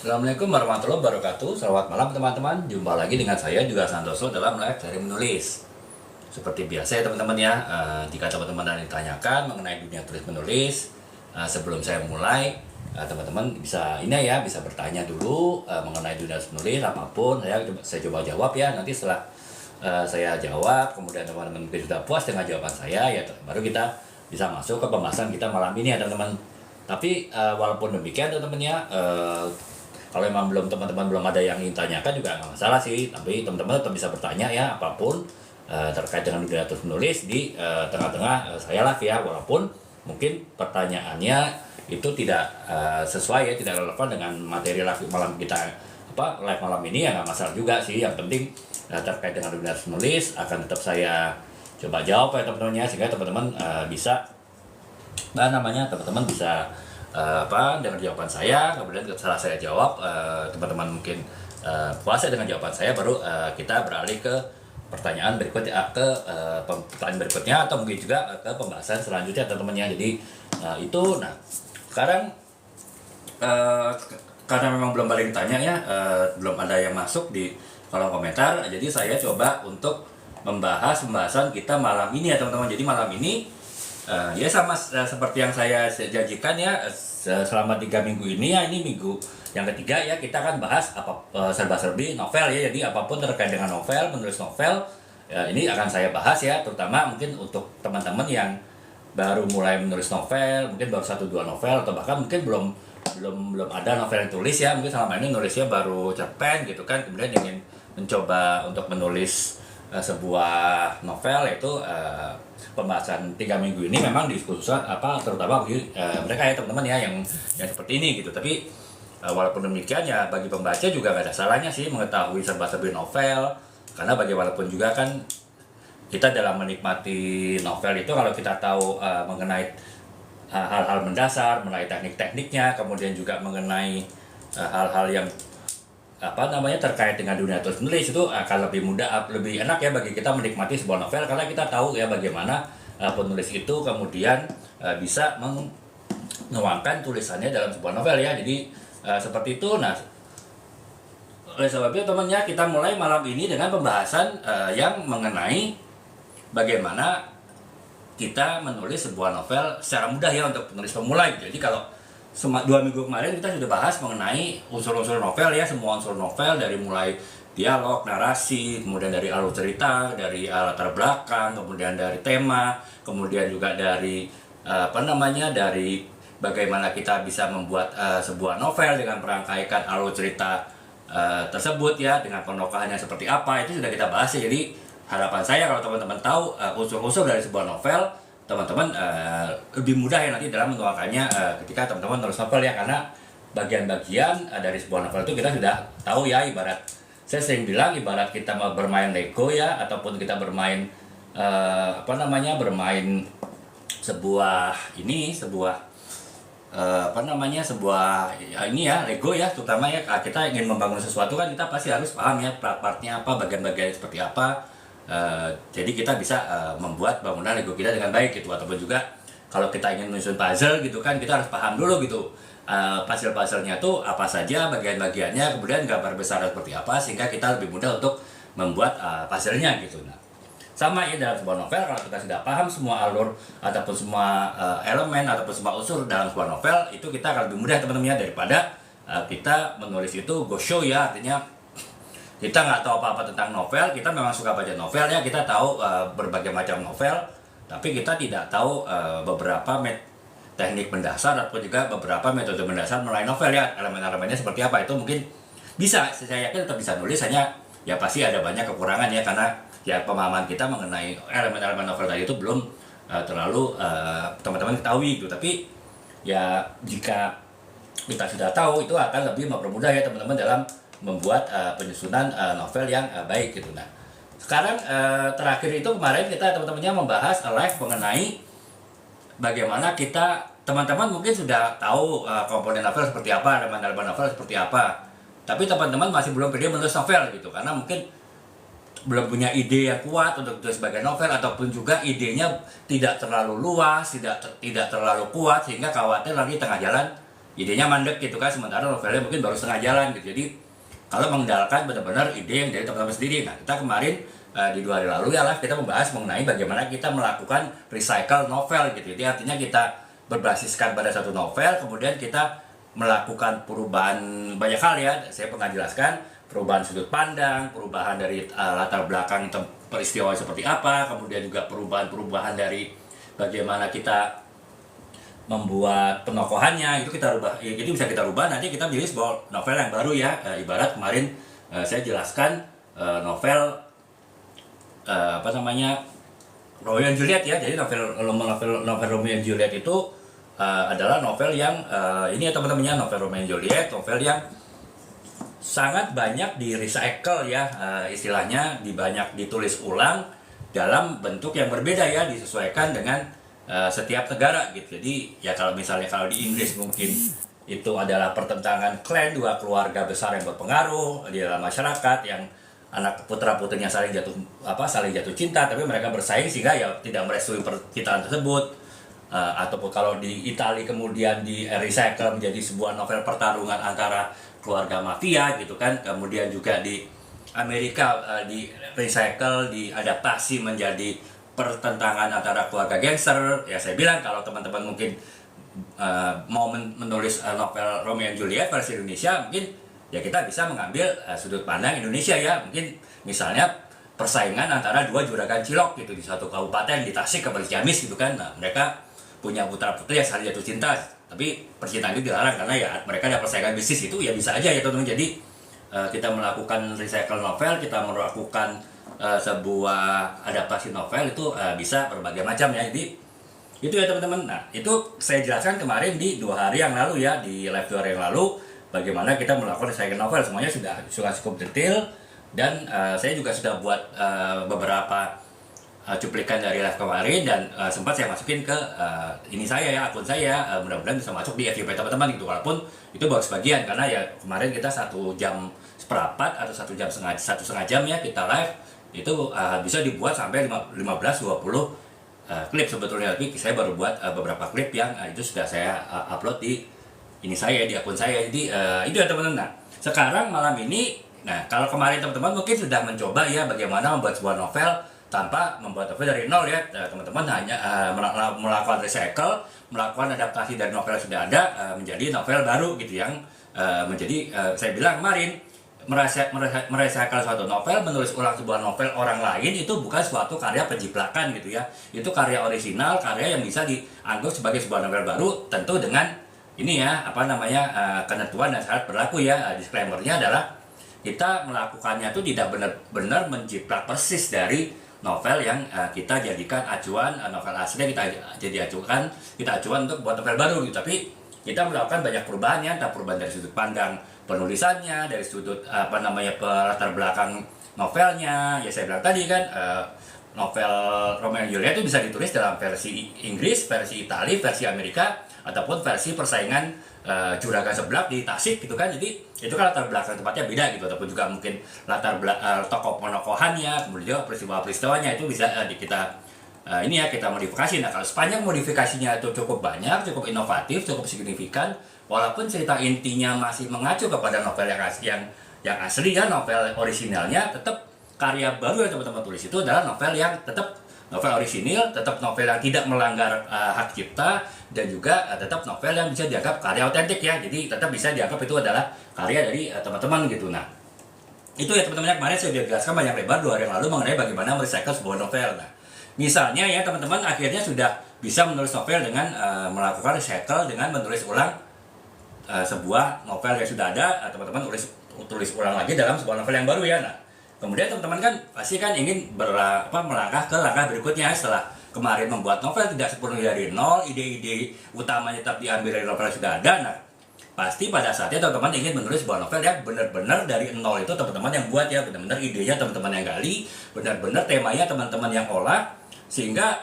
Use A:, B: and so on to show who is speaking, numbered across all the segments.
A: Assalamualaikum warahmatullahi wabarakatuh. Selamat malam teman-teman. Jumpa lagi dengan saya juga Santoso dalam live dari menulis. Seperti biasa ya teman-teman ya. Jika teman-teman ada yang ditanyakan mengenai dunia tulis menulis, sebelum saya mulai, teman-teman bisa bisa bertanya dulu mengenai dunia tulis menulis apapun. Saya coba jawab ya. Nanti setelah saya jawab, kemudian teman-teman mungkin sudah puas dengan jawaban saya, ya baru kita bisa masuk ke pembahasan kita malam ini ya teman-teman. Tapi walaupun demikian teman-teman ya. Kalau memang teman-teman belum ada yang ingin tanyakan juga nggak masalah sih, tapi teman-teman tetap bisa bertanya ya apapun terkait dengan dunia tulis menulis di tengah-tengah saya live ya, walaupun mungkin pertanyaannya itu tidak sesuai ya, tidak relevan dengan materi live malam kita live malam ini ya nggak masalah juga sih. Yang penting terkait dengan dunia tulis menulis akan tetap saya coba jawab ya teman-teman ya, sehingga teman-teman bisa teman-teman bisa dengan jawaban saya. Kemudian setelah saya jawab, teman-teman mungkin puas dengan jawaban saya, baru kita beralih ke pertanyaan berikutnya, pertanyaan berikutnya, atau mungkin juga ke pembahasan selanjutnya teman-teman ya. Jadi sekarang karena memang belum ada yang tanya ya, belum ada yang masuk di kolom komentar, jadi saya coba untuk membahas pembahasan kita malam ini ya teman-teman. Jadi malam ini ya sama seperti yang saya janjikan ya, selama 3 minggu ini ya, ini minggu yang ketiga ya, kita akan bahas serba-serbi novel ya. Jadi apapun terkait dengan novel, menulis novel, ini akan saya bahas ya, terutama mungkin untuk teman-teman yang baru mulai menulis novel, mungkin baru 1-2 novel, atau bahkan mungkin belum ada novel yang tulis ya, mungkin selama ini nulisnya baru cerpen gitu kan, kemudian ingin mencoba untuk menulis sebuah novel, yaitu pembahasan 3 minggu ini memang dikhususkan terutama bagi mereka ya teman-teman ya, yang seperti ini gitu. Tapi walaupun demikian ya, bagi pembaca juga gak ada salahnya sih mengetahui serba-serbi novel, karena bagaimanapun juga kan kita dalam menikmati novel itu, kalau kita tahu mengenai hal-hal mendasar, mengenai teknik-tekniknya, kemudian juga mengenai hal-hal yang terkait dengan dunia tulis menulis, itu akan lebih mudah, lebih enak ya bagi kita menikmati sebuah novel, karena kita tahu ya bagaimana penulis itu kemudian bisa menuangkan tulisannya dalam sebuah novel ya. Jadi seperti itu. Nah, oleh sebab itu teman-teman ya, kita mulai malam ini dengan pembahasan yang mengenai bagaimana kita menulis sebuah novel secara mudah ya untuk penulis pemula gitu. Jadi kalau 2 minggu kemarin kita sudah bahas mengenai unsur-unsur novel ya, semua unsur novel, dari mulai dialog, narasi, kemudian dari alur cerita, dari latar belakang, kemudian dari tema, kemudian juga dari dari bagaimana kita bisa membuat sebuah novel dengan merangkaikan alur cerita tersebut ya, dengan penokohannya seperti apa, itu sudah kita bahas ya. Jadi harapan saya kalau teman-teman tahu unsur-unsur dari sebuah novel, teman-teman lebih mudah ya nanti dalam menuangkannya ketika teman-teman menulis novel ya, karena bagian-bagian dari sebuah novel itu kita sudah tahu ya. Ibarat, saya sering bilang, ibarat kita mau bermain Lego ya, ataupun kita bermain bermain sebuah Lego ya, terutama ya, kita ingin membangun sesuatu kan, kita pasti harus paham ya part-partnya apa, bagian-bagian seperti apa. Jadi kita bisa membuat bangunan Lego kita dengan baik gitu. Ataupun juga kalau kita ingin menyusun puzzle gitu kan, kita harus paham dulu gitu puzzle-puzzlenya tuh apa saja bagian-bagiannya, kemudian gambar besar seperti apa, sehingga kita lebih mudah untuk membuat puzzle-nya gitu. Nah, sama ya dalam sebuah novel, kalau kita sudah paham semua alur ataupun semua elemen ataupun semua unsur dalam sebuah novel, itu kita akan lebih mudah teman-teman ya, daripada kita menulis itu go show ya. Artinya kita nggak tahu apa-apa tentang novel, kita memang suka baca novel ya, kita tahu berbagai macam novel, tapi kita tidak tahu beberapa teknik mendasar ataupun juga beberapa metode mendasar melalui novel ya, elemen-elemennya seperti apa. Itu mungkin bisa, saya yakin tetap bisa nulis, hanya ya pasti ada banyak kekurangan ya, karena ya pemahaman kita mengenai elemen-elemen novel tadi itu belum terlalu teman-teman ketahui gitu. Tapi ya jika kita sudah tahu, itu akan lebih mempermudah ya teman-teman dalam membuat penyusunan novel yang baik gitu. Nah, sekarang terakhir itu kemarin kita teman-temannya membahas live mengenai bagaimana kita, teman-teman mungkin sudah tahu komponen novel seperti apa, elemen-elemen novel seperti apa, tapi teman-teman masih belum pede menulis novel gitu, karena mungkin belum punya ide yang kuat untuk tulis sebagai novel, ataupun juga idenya tidak terlalu luas, tidak terlalu kuat, sehingga khawatir nanti tengah jalan idenya mandek gitu kan, sementara novelnya mungkin baru setengah jalan gitu. Jadi kalau mengandalkan benar-benar ide yang dari teman-teman sendiri. Nah, kita kemarin di 2 hari lalu ya lah kita membahas mengenai bagaimana kita melakukan recycle novel gitu. Jadi artinya kita berbasiskan pada satu novel, kemudian kita melakukan perubahan banyak hal ya. Saya pernah jelaskan perubahan sudut pandang, perubahan dari latar belakang peristiwa seperti apa, kemudian juga perubahan-perubahan dari bagaimana kita membuat penokohannya, itu kita rubah ya, jadi bisa kita rubah nanti kita menjadi sebuah novel yang baru ya. Ibarat kemarin saya jelaskan novel apa namanya Romeo and Juliet ya. Jadi novel Romeo and Juliet itu adalah novel yang ini ya teman-temannya, novel Romeo and Juliet, novel yang sangat banyak di recycle ya, istilahnya banyak ditulis ulang dalam bentuk yang berbeda ya, disesuaikan dengan setiap negara gitu. Jadi ya kalau misalnya kalau di Inggris mungkin itu adalah pertentangan klan, 2 keluarga besar yang berpengaruh di dalam masyarakat, yang anak putra putrinya saling jatuh cinta, tapi mereka bersaing sehingga ya tidak merestui percintaan tersebut. Ataupun kalau di Italia kemudian di recycle menjadi sebuah novel pertarungan antara keluarga mafia gitu kan. Kemudian juga di Amerika di recycle, diadaptasi menjadi pertentangan antara keluarga gangster. Ya saya bilang kalau teman-teman mungkin mau menulis novel Romeo and Juliet versi Indonesia, mungkin ya kita bisa mengambil sudut pandang Indonesia ya. Mungkin misalnya persaingan antara 2 juragan cilok gitu di satu kabupaten, di Tasik ke Ciamis gitu kan. Nah, mereka punya putra-putri yang saling jatuh cinta, tapi percintaan itu dilarang karena ya mereka ada persaingan bisnis. Itu ya bisa aja ya teman-teman. Jadi kita melakukan recycle novel, kita melakukan sebuah adaptasi novel itu bisa berbagai macam ya. Jadi itu ya teman-teman. Nah, itu saya jelaskan kemarin di 2 hari yang lalu ya, di live 2 hari yang lalu, bagaimana kita melakukan recycle novel. Semuanya sudah cukup detail, dan saya juga sudah buat beberapa cuplikan dari live kemarin, dan sempat saya masukin ke ini saya ya, akun saya. Mudah-mudahan bisa masuk di FYP teman-teman gitu, walaupun itu baru sebagian karena ya kemarin kita 1 jam seperempat atau 1 setengah jam ya kita live. Itu bisa dibuat sampai 15-20 klip sebetulnya, tapi saya baru buat beberapa klip yang itu sudah saya upload di ini saya, di akun saya. Jadi itu ya teman-teman. Nah, sekarang malam ini, nah kalau kemarin teman-teman mungkin sudah mencoba ya bagaimana membuat sebuah novel tanpa membuat novel dari nol ya. Teman-teman hanya melakukan recycle, melakukan adaptasi dari novel yang sudah ada menjadi novel baru gitu, yang menjadi saya bilang kemarin, merecycle suatu novel, menulis ulang sebuah novel orang lain itu bukan suatu karya penjiplakan gitu ya. Itu karya orisinal, karya yang bisa dianggap sebagai sebuah novel baru, tentu dengan ini ya, apa namanya, ketentuan dan syarat berlaku ya. Disclaimer-nya adalah kita melakukannya itu tidak benar-benar menjiplak persis dari novel yang kita jadikan acuan, novel asli kita acuan untuk buat novel baru gitu. Tapi kita melakukan banyak perubahan ya, entah perubahan dari sudut pandang penulisannya, dari sudut latar belakang novelnya. Ya saya bilang tadi kan, novel Romeo and Juliet itu bisa ditulis dalam versi Inggris, versi Italia, versi Amerika, ataupun versi persaingan juragan seblak di Tasik gitu kan. Jadi itu kan latar belakang tempatnya beda gitu, ataupun juga mungkin latar belakang tokoh penokohannya, kemudian juga peristiwa-peristiwanya itu bisa kita ini ya kita modifikasi. Nah, kalau sepanjang modifikasinya itu cukup banyak, cukup inovatif, cukup signifikan, walaupun cerita intinya masih mengacu kepada novel yang asli ya, novel orisinalnya, tetap karya baru yang teman-teman tulis itu adalah novel yang tetap novel orisinil, tetap novel yang tidak melanggar hak cipta, dan juga tetap novel yang bisa dianggap karya otentik ya. Jadi tetap bisa dianggap itu adalah karya dari teman-teman gitu. Nah, itu ya teman-teman, kemarin saya sudah jelaskan banyak lebar 2 hari yang lalu mengenai bagaimana merecycle sebuah novel. Nah, misalnya ya teman-teman akhirnya sudah bisa menulis novel dengan melakukan recycle, dengan menulis ulang sebuah novel yang sudah ada. Teman-teman tulis ulang lagi dalam sebuah novel yang baru ya. Nah, kemudian teman-teman kan pasti kan ingin melangkah ke langkah berikutnya. Setelah kemarin membuat novel tidak sepenuhnya dari nol, ide-ide utamanya tetap diambil dari novel yang sudah ada. Nah, pasti pada saatnya teman-teman ingin menulis sebuah novel yang benar-benar dari nol. Itu teman-teman yang buat ya, benar-benar idenya teman-teman yang gali, benar-benar temanya teman-teman yang olah, sehingga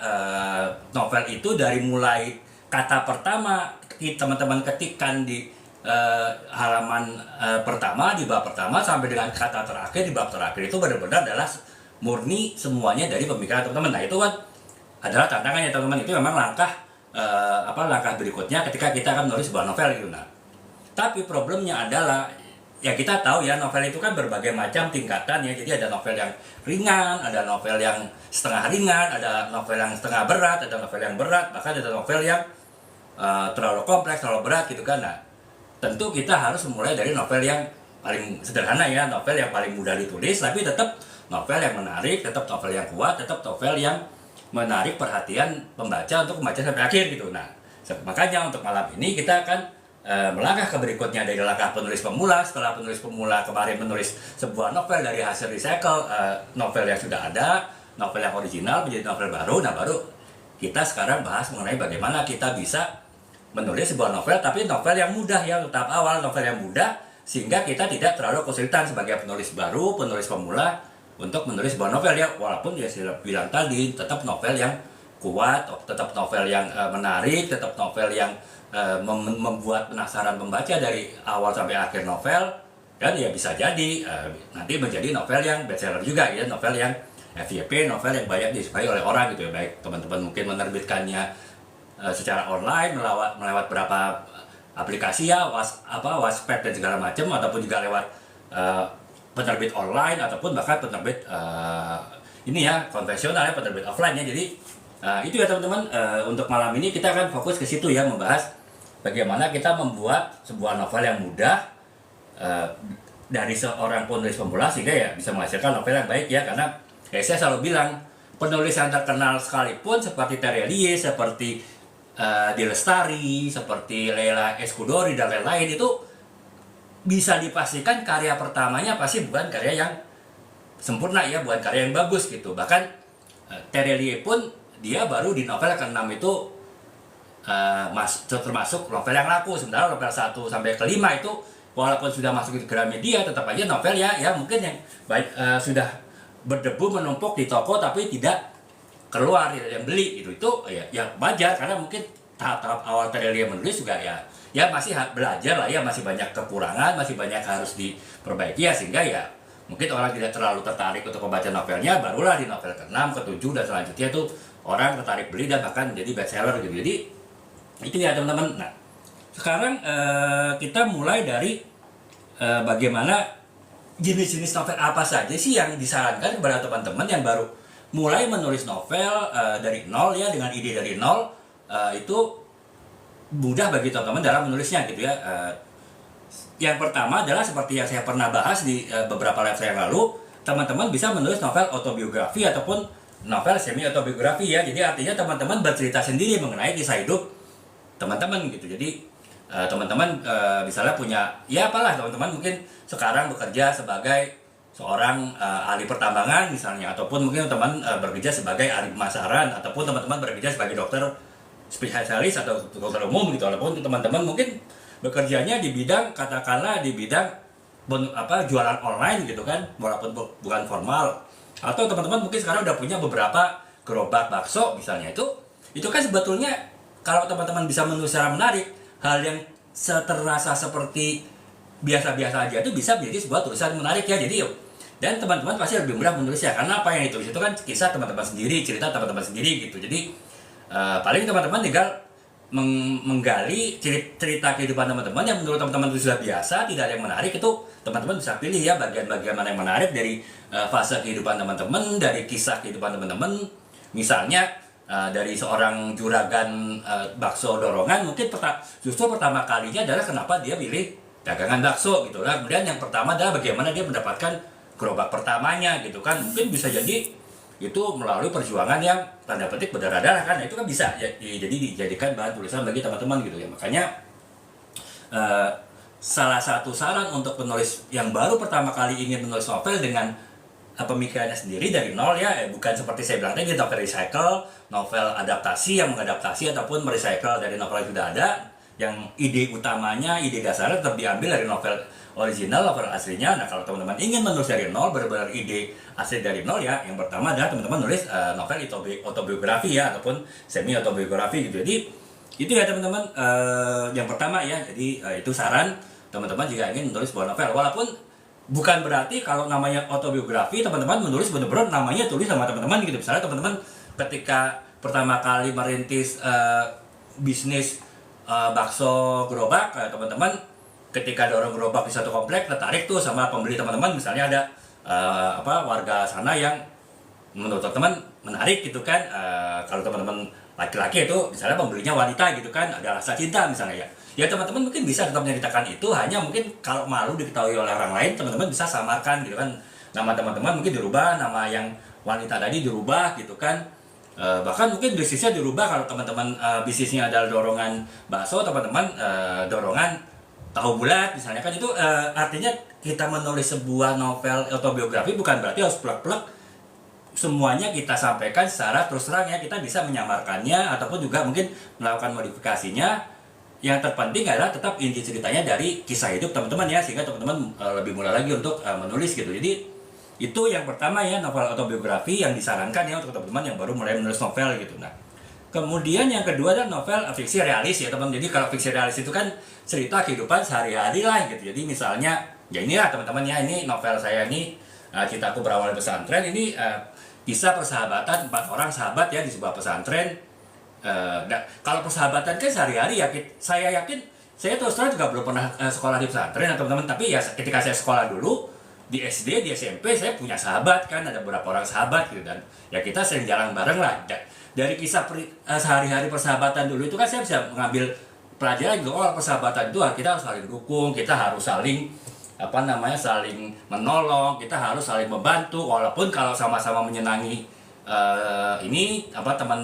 A: novel itu dari mulai kata pertama teman-teman ketikkan di halaman pertama, di bab pertama, sampai dengan kata terakhir di bab terakhir, itu benar-benar adalah murni semuanya dari pemikiran teman-teman. Nah, itu kan adalah tantangannya teman-teman. Itu memang langkah langkah berikutnya ketika kita akan menulis sebuah novel gitu. Nah, Tapi problemnya adalah, ya kita tahu ya novel itu kan berbagai macam tingkatan ya. Jadi ada novel yang ringan, ada novel yang setengah ringan, ada novel yang setengah berat, ada novel yang berat, bahkan ada novel yang terlalu kompleks, terlalu berat gitu kan. Nah, tentu kita harus memulai dari novel yang paling sederhana ya, novel yang paling mudah ditulis, tapi tetap novel yang menarik, tetap novel yang kuat, tetap novel yang menarik perhatian pembaca untuk membaca sampai akhir gitu. Nah, makanya untuk malam ini kita akan melangkah ke berikutnya dari langkah penulis pemula. Setelah penulis pemula kemarin menulis sebuah novel dari hasil recycle novel yang sudah ada, novel yang original menjadi novel baru. Nah, baru kita sekarang bahas mengenai bagaimana kita bisa menulis sebuah novel, tapi novel yang mudah ya, tahap awal novel yang mudah, sehingga kita tidak terlalu kesulitan sebagai penulis baru, penulis pemula untuk menulis sebuah novel ya. Walaupun ya saya bilang tadi, tetap novel yang kuat, tetap novel yang menarik, tetap novel yang membuat penasaran pembaca dari awal sampai akhir novel, dan ya bisa jadi nanti menjadi novel yang bestseller juga ya, novel yang FYP, novel yang banyak disukai oleh orang gitu ya. Baik teman-teman mungkin menerbitkannya secara online melewat berapa aplikasi ya, Wattpad dan segala macam, ataupun juga lewat penerbit online, ataupun bahkan penerbit ini ya konvensional ya, penerbit offline ya. Jadi itu ya teman-teman, untuk malam ini kita akan fokus ke situ ya, membahas bagaimana kita membuat sebuah novel yang mudah dari seorang penulis pemula sehingga ya bisa menghasilkan novel yang baik ya. Karena saya selalu bilang, penulis yang terkenal sekalipun seperti Terelie, seperti Lestari, seperti Leila Eskudori dan lain-lain, itu bisa dipastikan karya pertamanya pasti bukan karya yang sempurna ya, bukan karya yang bagus gitu. Bahkan Terelie pun dia baru di novel ke-6 itu termasuk novel yang laku, sementara novel 1 sampai ke-5 itu walaupun sudah masuk di Gramedia, tetap aja novel ya mungkin yang baik sudah berdebu menumpuk di toko tapi tidak keluar, tidak yang beli gitu. Itu ya wajar, karena mungkin tahap-tahap awal Terelie menulis juga ya masih belajar lah ya, masih banyak kekurangan, masih banyak harus diperbaiki ya, sehingga ya mungkin orang tidak terlalu tertarik untuk membaca novelnya. Barulah di novel ke-6, ke-7 dan selanjutnya itu orang tertarik beli dan bahkan jadi bestseller gitu. Jadi itu ya teman-teman. Nah, sekarang kita mulai dari bagaimana jenis-jenis novel apa saja sih yang disarankan kepada teman-teman yang baru mulai menulis novel dari nol ya, dengan ide dari nol. Itu mudah bagi teman-teman dalam menulisnya gitu ya. Yang pertama adalah seperti yang saya pernah bahas di beberapa live saya yang lalu, teman-teman bisa menulis novel autobiografi ataupun novel semi autobiografi ya. Jadi artinya teman-teman bercerita sendiri mengenai kisah hidup teman-teman gitu. Jadi teman-teman misalnya punya ya apalah, teman-teman mungkin sekarang bekerja sebagai seorang ahli pertambangan misalnya, ataupun mungkin teman bekerja sebagai ahli pemasaran, ataupun teman-teman bekerja sebagai dokter spesialis atau dokter umum gitu, ataupun teman-teman mungkin bekerjanya di bidang, katakanlah di bidang jualan online gitu kan, walaupun bukan formal, atau teman-teman mungkin sekarang udah punya beberapa gerobak bakso misalnya. Itu kan sebetulnya kalau teman-teman bisa menulis secara menarik, hal yang terasa seperti biasa-biasa aja itu bisa menjadi sebuah tulisan menarik ya. Jadi dan teman-teman pasti lebih mudah menulisnya, karena apa yang ditulis itu kan kisah teman-teman sendiri, cerita teman-teman sendiri gitu. Jadi paling teman-teman tinggal menggali cerita kehidupan teman-teman yang menurut teman-teman itu sudah biasa, tidak ada yang menarik. Itu teman-teman bisa pilih ya bagian-bagian mana yang menarik dari fase kehidupan teman-teman, dari kisah kehidupan teman-teman. Misalnya dari seorang juragan bakso dorongan, mungkin justru pertama kalinya adalah kenapa dia pilih dagangan bakso gitu lah. Kemudian yang pertama adalah bagaimana dia mendapatkan gerobak pertamanya gitu kan. Mungkin bisa jadi itu melalui perjuangan yang tanda petik berdarah-darah kan. Itu kan bisa jadi dijadikan bahan tulisan bagi teman-teman gitu ya. Makanya salah satu saran untuk penulis yang baru pertama kali ingin menulis novel dengan pemikirannya sendiri dari nol ya, bukan seperti saya bilang tadi novel recycle, novel adaptasi yang mengadaptasi ataupun merecycle dari novel yang sudah ada, yang ide utamanya, ide dasarnya tetap diambil dari novel original, novel aslinya. Nah, kalau teman-teman ingin menulis dari nol, benar-benar ide asli dari nol ya, yang pertama adalah teman-teman nulis novel autobiografi ya, ataupun semi autobiografi gitu. Jadi itu ya teman-teman, yang pertama ya. Jadi itu saran teman-teman jika ingin menulis sebuah novel. Walaupun bukan berarti kalau namanya autobiografi teman-teman menulis benar-benar namanya tulis sama teman-teman gitu. Misalnya teman-teman ketika pertama kali merintis bisnis bakso gerobak, teman-teman ketika dorong gerobak di satu komplek tertarik tuh sama pembeli teman-teman, misalnya ada warga sana yang menurut teman menarik gitu kan. Kalau teman-teman laki-laki itu misalnya pembelinya wanita gitu kan, ada rasa cinta misalnya ya teman-teman mungkin bisa tetap menceritakan itu, hanya mungkin kalau malu diketahui oleh orang lain, teman-teman bisa samarkan gitu kan, nama teman-teman mungkin dirubah, nama yang wanita tadi dirubah gitu kan. Bahkan mungkin bisnisnya dirubah, kalau teman-teman bisnisnya adalah dorongan bakso, teman-teman dorongan tahu bulat misalnya kan. Itu artinya kita menulis sebuah novel autobiografi bukan berarti harus plek-plek semuanya kita sampaikan secara terus terang ya. Kita bisa menyamarkannya ataupun juga mungkin melakukan modifikasinya. Yang terpenting adalah tetap inti ceritanya dari kisah hidup teman-teman ya, sehingga teman-teman lebih mudah lagi untuk menulis gitu. Jadi itu yang pertama ya, novel autobiografi yang disarankan ya untuk teman-teman yang baru mulai menulis novel gitu. Nah, kemudian yang kedua adalah novel fiksi realis ya teman. Jadi kalau fiksi realis itu kan cerita kehidupan sehari-hari lah gitu. Jadi misalnya ya inilah teman-teman ya, ini novel saya ini Cintaku Berawal dari Pesantren. Ini kisah persahabatan 4 orang sahabat ya di sebuah pesantren. Kalau persahabatan kan sehari-hari ya, saya yakin saya terus terang juga belum pernah sekolah di pesantren teman-teman, tapi ya ketika saya sekolah dulu di SD, di SMP saya punya sahabat kan, ada beberapa orang sahabat gitu, dan ya kita sering jalan bareng lah. Dari kisah sehari-hari persahabatan dulu itu kan saya bisa mengambil pelajaran gitu. Oh, persahabatan itu kita harus saling dukung, kita harus saling saling menolong, kita harus saling membantu, walaupun kalau sama-sama menyenangi teman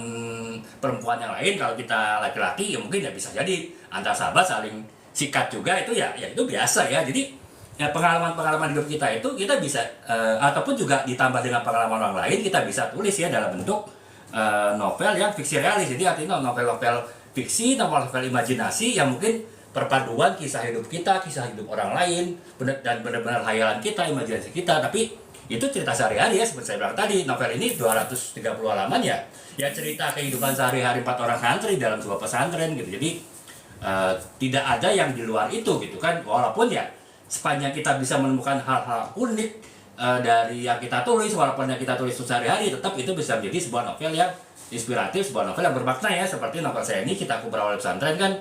A: perempuan yang lain, kalau kita laki-laki ya mungkin ya bisa jadi antar sahabat saling sikat juga, itu ya itu biasa ya. Jadi ya pengalaman-pengalaman hidup kita itu kita bisa ataupun juga ditambah dengan pengalaman orang lain, kita bisa tulis ya dalam bentuk novel yang fiksi realis. Jadi artinya novel-novel fiksi, novel-novel imajinasi yang mungkin perpaduan kisah hidup kita, kisah hidup orang lain, dan benar-benar hayalan kita, imajinasi kita, tapi itu cerita sehari-hari ya. Seperti saya bilang tadi, novel ini 230 halaman ya cerita kehidupan sehari-hari 4 orang santri dalam sebuah pesantren gitu. Jadi tidak ada yang di luar itu gitu kan. Walaupun ya sepanjang kita bisa menemukan hal-hal unik dari yang kita tulis, walaupun yang kita tulis sehari-hari, tetap itu bisa menjadi sebuah novel yang inspiratif, sebuah novel yang bermakna ya. Seperti novel saya ini, Cintaku Berawal dari Pesantren kan,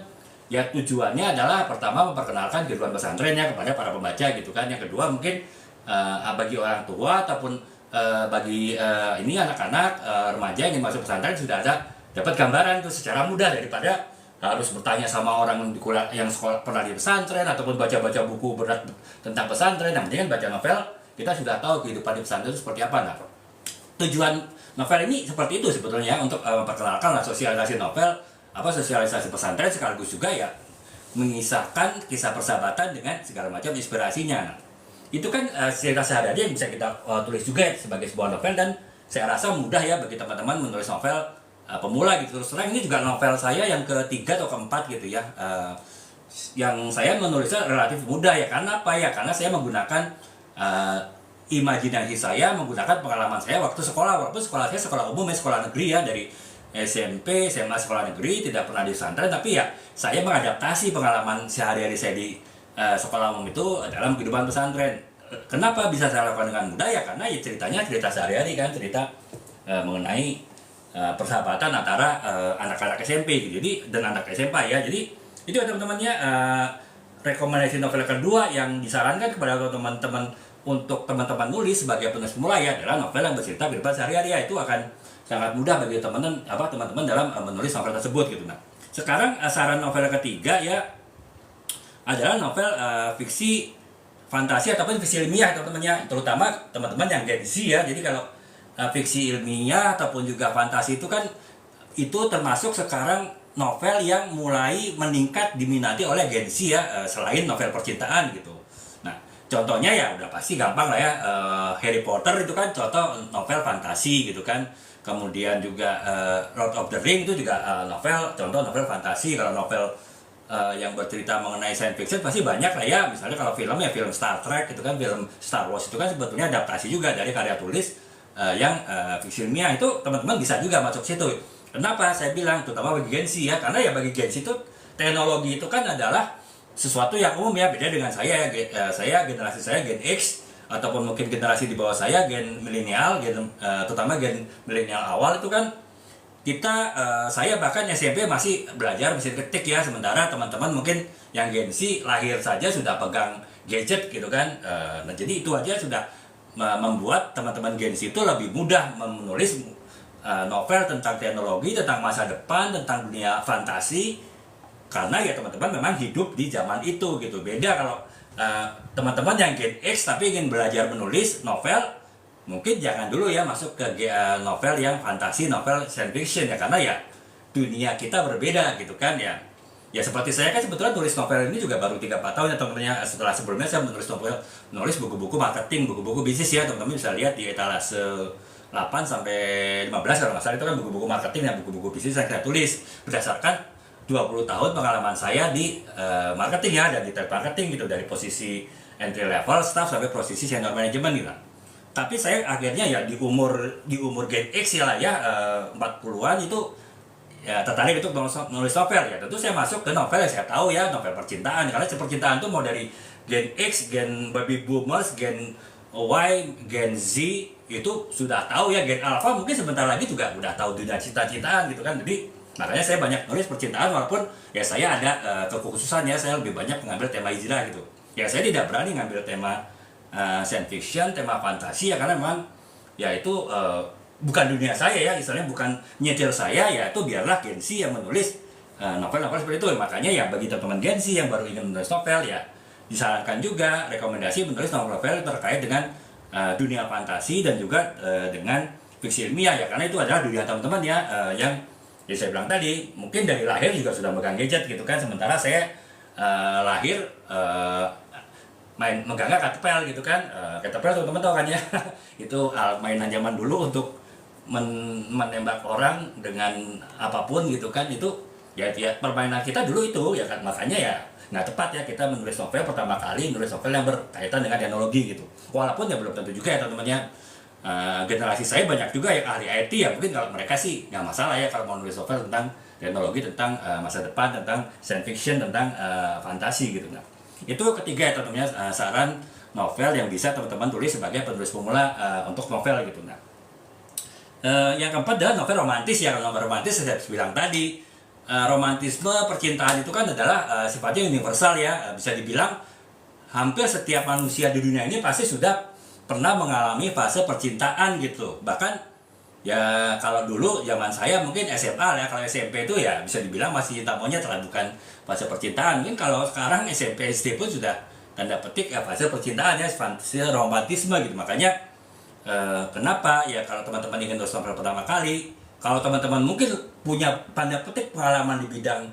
A: ya tujuannya adalah pertama memperkenalkan kehidupan pesantrennya kepada para pembaca gitu kan. Yang kedua mungkin bagi orang tua ataupun bagi ini anak-anak remaja yang ingin masuk pesantren sudah ada dapat gambaran tuh secara mudah, daripada harus bertanya sama orang yang sekolah pernah di pesantren ataupun baca-baca buku berat tentang pesantren. Yang penting kan baca novel, kita sudah tahu kehidupan di pesantren itu seperti apa. Nah, tujuan novel ini seperti itu sebetulnya, untuk memperkenalkan sosialisasi novel, sosialisasi pesantren, sekaligus juga ya mengisahkan kisah persahabatan dengan segala macam inspirasinya. Nah, itu kan cerita sehari-hari yang bisa kita tulis juga sebagai sebuah novel, dan saya rasa mudah ya bagi teman-teman menulis novel pemula gitu. Terus terang ini juga novel saya yang ketiga atau keempat gitu ya, yang saya menulisnya relatif mudah ya. Karena apa ya? Karena saya menggunakan imajinasi saya, menggunakan pengalaman saya waktu sekolah. Walaupun sekolah saya sekolah umum ya, sekolah negeri ya, dari SMP, SMA sekolah negeri, tidak pernah di pesantren, tapi ya saya mengadaptasi pengalaman sehari-hari saya di sekolah umum itu dalam kehidupan pesantren. Kenapa bisa saya lakukan dengan mudah ya? Karena ya ceritanya cerita sehari-hari kan, cerita mengenai persahabatan antara anak-anak SMP gitu. Jadi dan anak SMA ya. Jadi itu teman-temannya rekomendasi novel kedua yang disarankan kepada teman-teman untuk teman-teman nulis sebagai penulis pemula ya adalah novel yang bercerita kehidupan sehari-hari ya. Itu akan sangat mudah bagi teman-teman dalam menulis novel tersebut gitu. Nah, sekarang saran novel ketiga ya adalah novel fiksi fantasi ataupun fiksi ilmiah teman-temannya, terutama teman-teman yang Gen Z ya. Jadi kalau fiksi ilmiah ataupun juga fantasi itu kan itu termasuk sekarang novel yang mulai meningkat diminati oleh Gen Z ya, selain novel percintaan gitu. Nah, contohnya ya udah pasti gampang lah ya, Harry Potter itu kan contoh novel fantasi gitu kan. Kemudian juga Lord of the Ring itu juga contoh novel fantasi. Kalau novel yang bercerita mengenai science fiction pasti banyak lah ya. Misalnya kalau film ya film Star Trek gitu kan, film Star Wars itu kan sebetulnya adaptasi juga dari karya tulis yang fiksi ilmiah. Itu teman-teman bisa juga masuk situ. Kenapa saya bilang terutama bagi Gen Z ya? Karena ya bagi Gen Z itu teknologi itu kan adalah sesuatu yang umum ya. Beda dengan saya generasi saya Gen X ataupun mungkin generasi di bawah saya Gen milenial, terutama Gen milenial awal itu kan saya bahkan SMP masih belajar mesin ketik ya, sementara teman-teman mungkin yang Gen Z lahir saja sudah pegang gadget gitu kan. Nah jadi itu aja sudah membuat teman-teman Gen Z itu lebih mudah menulis novel tentang teknologi, tentang masa depan, tentang dunia fantasi, karena ya teman-teman memang hidup di zaman itu gitu. Beda kalau teman-teman yang Gen X tapi ingin belajar menulis novel, mungkin jangan dulu ya masuk ke novel yang fantasi, novel science fiction ya, karena ya dunia kita berbeda gitu kan ya. Ya seperti saya kan sebetulnya tulis novel ini juga baru 3-4 tahun ya teman-teman ya. Setelah sebelumnya saya menulis buku-buku marketing, buku-buku bisnis ya, teman-teman bisa lihat di etalase 8 sampai 15 kalau nggak salah, itu kan buku-buku marketing dan buku-buku bisnis yang saya tulis berdasarkan 20 tahun pengalaman saya di marketing ya, dan di trade marketing gitu, dari posisi entry level staff sampai posisi senior management gitu. Tapi saya akhirnya ya di umur Gen X ya lah ya, 40-an itu ya tertarik untuk menulis novel ya. Tentu saya masuk ke novel yang saya tahu ya, novel percintaan, karena percintaan itu mau dari Gen X, Gen Baby Boomers, Gen Y, Gen Z itu sudah tahu ya. Gen Alpha mungkin sebentar lagi juga udah tahu dunia cinta-cintaan gitu kan. Jadi makanya saya banyak nulis percintaan, walaupun ya saya ada kekhususan ya, saya lebih banyak mengambil tema hijrah gitu. Ya saya tidak berani ngambil tema science fiction, tema fantasi ya, karena memang ya itu bukan dunia saya ya, istilahnya bukan nyetir saya ya, itu biarlah Gen Z yang menulis novel-novel seperti itu. Makanya ya bagi teman-teman Gen Z yang baru ingin menulis novel ya, disarankan juga rekomendasi menulis novel-novel terkait dengan dunia fantasi dan juga dengan fiksi ilmiah ya, karena itu adalah dunia teman-teman ya, yang ya saya bilang tadi mungkin dari lahir juga sudah megang gadget gitu kan, sementara saya lahir megangnya ketepel gitu kan. Ketepel teman-teman tahu kan ya itu mainan zaman dulu untuk menembak orang dengan apapun gitu kan. Itu ya permainan kita dulu itu ya kan, makanya ya nggak tepat ya kita menulis novel pertama kali menulis novel yang berkaitan dengan teknologi gitu, walaupun ya belum tentu juga ya teman-teman ya. Generasi saya banyak juga yang ahli IT ya, mungkin kalau mereka sih nggak masalah ya kalau mau nulis novel tentang teknologi, tentang masa depan, tentang science fiction, tentang fantasi gitu. Nah itu ketiga ya teman-teman, saran novel yang bisa teman-teman tulis sebagai penulis pemula untuk novel gitu. Nah yang keempat adalah novel romantis ya. Kalau novel romantis saya bilang tadi, romantisme percintaan itu kan adalah sifatnya universal ya, bisa dibilang hampir setiap manusia di dunia ini pasti sudah pernah mengalami fase percintaan gitu. Bahkan ya kalau dulu zaman saya mungkin SMA ya, kalau SMP itu ya bisa dibilang masih cinta monyet lah, bukan fase percintaan. Mungkin kalau sekarang SMP SD pun sudah tanda petik ya fase percintaan ya, fase romantisme gitu. Makanya kenapa ya kalau teman-teman ingin nulis novel pertama kali, kalau teman-teman mungkin punya tanda petik pengalaman di bidang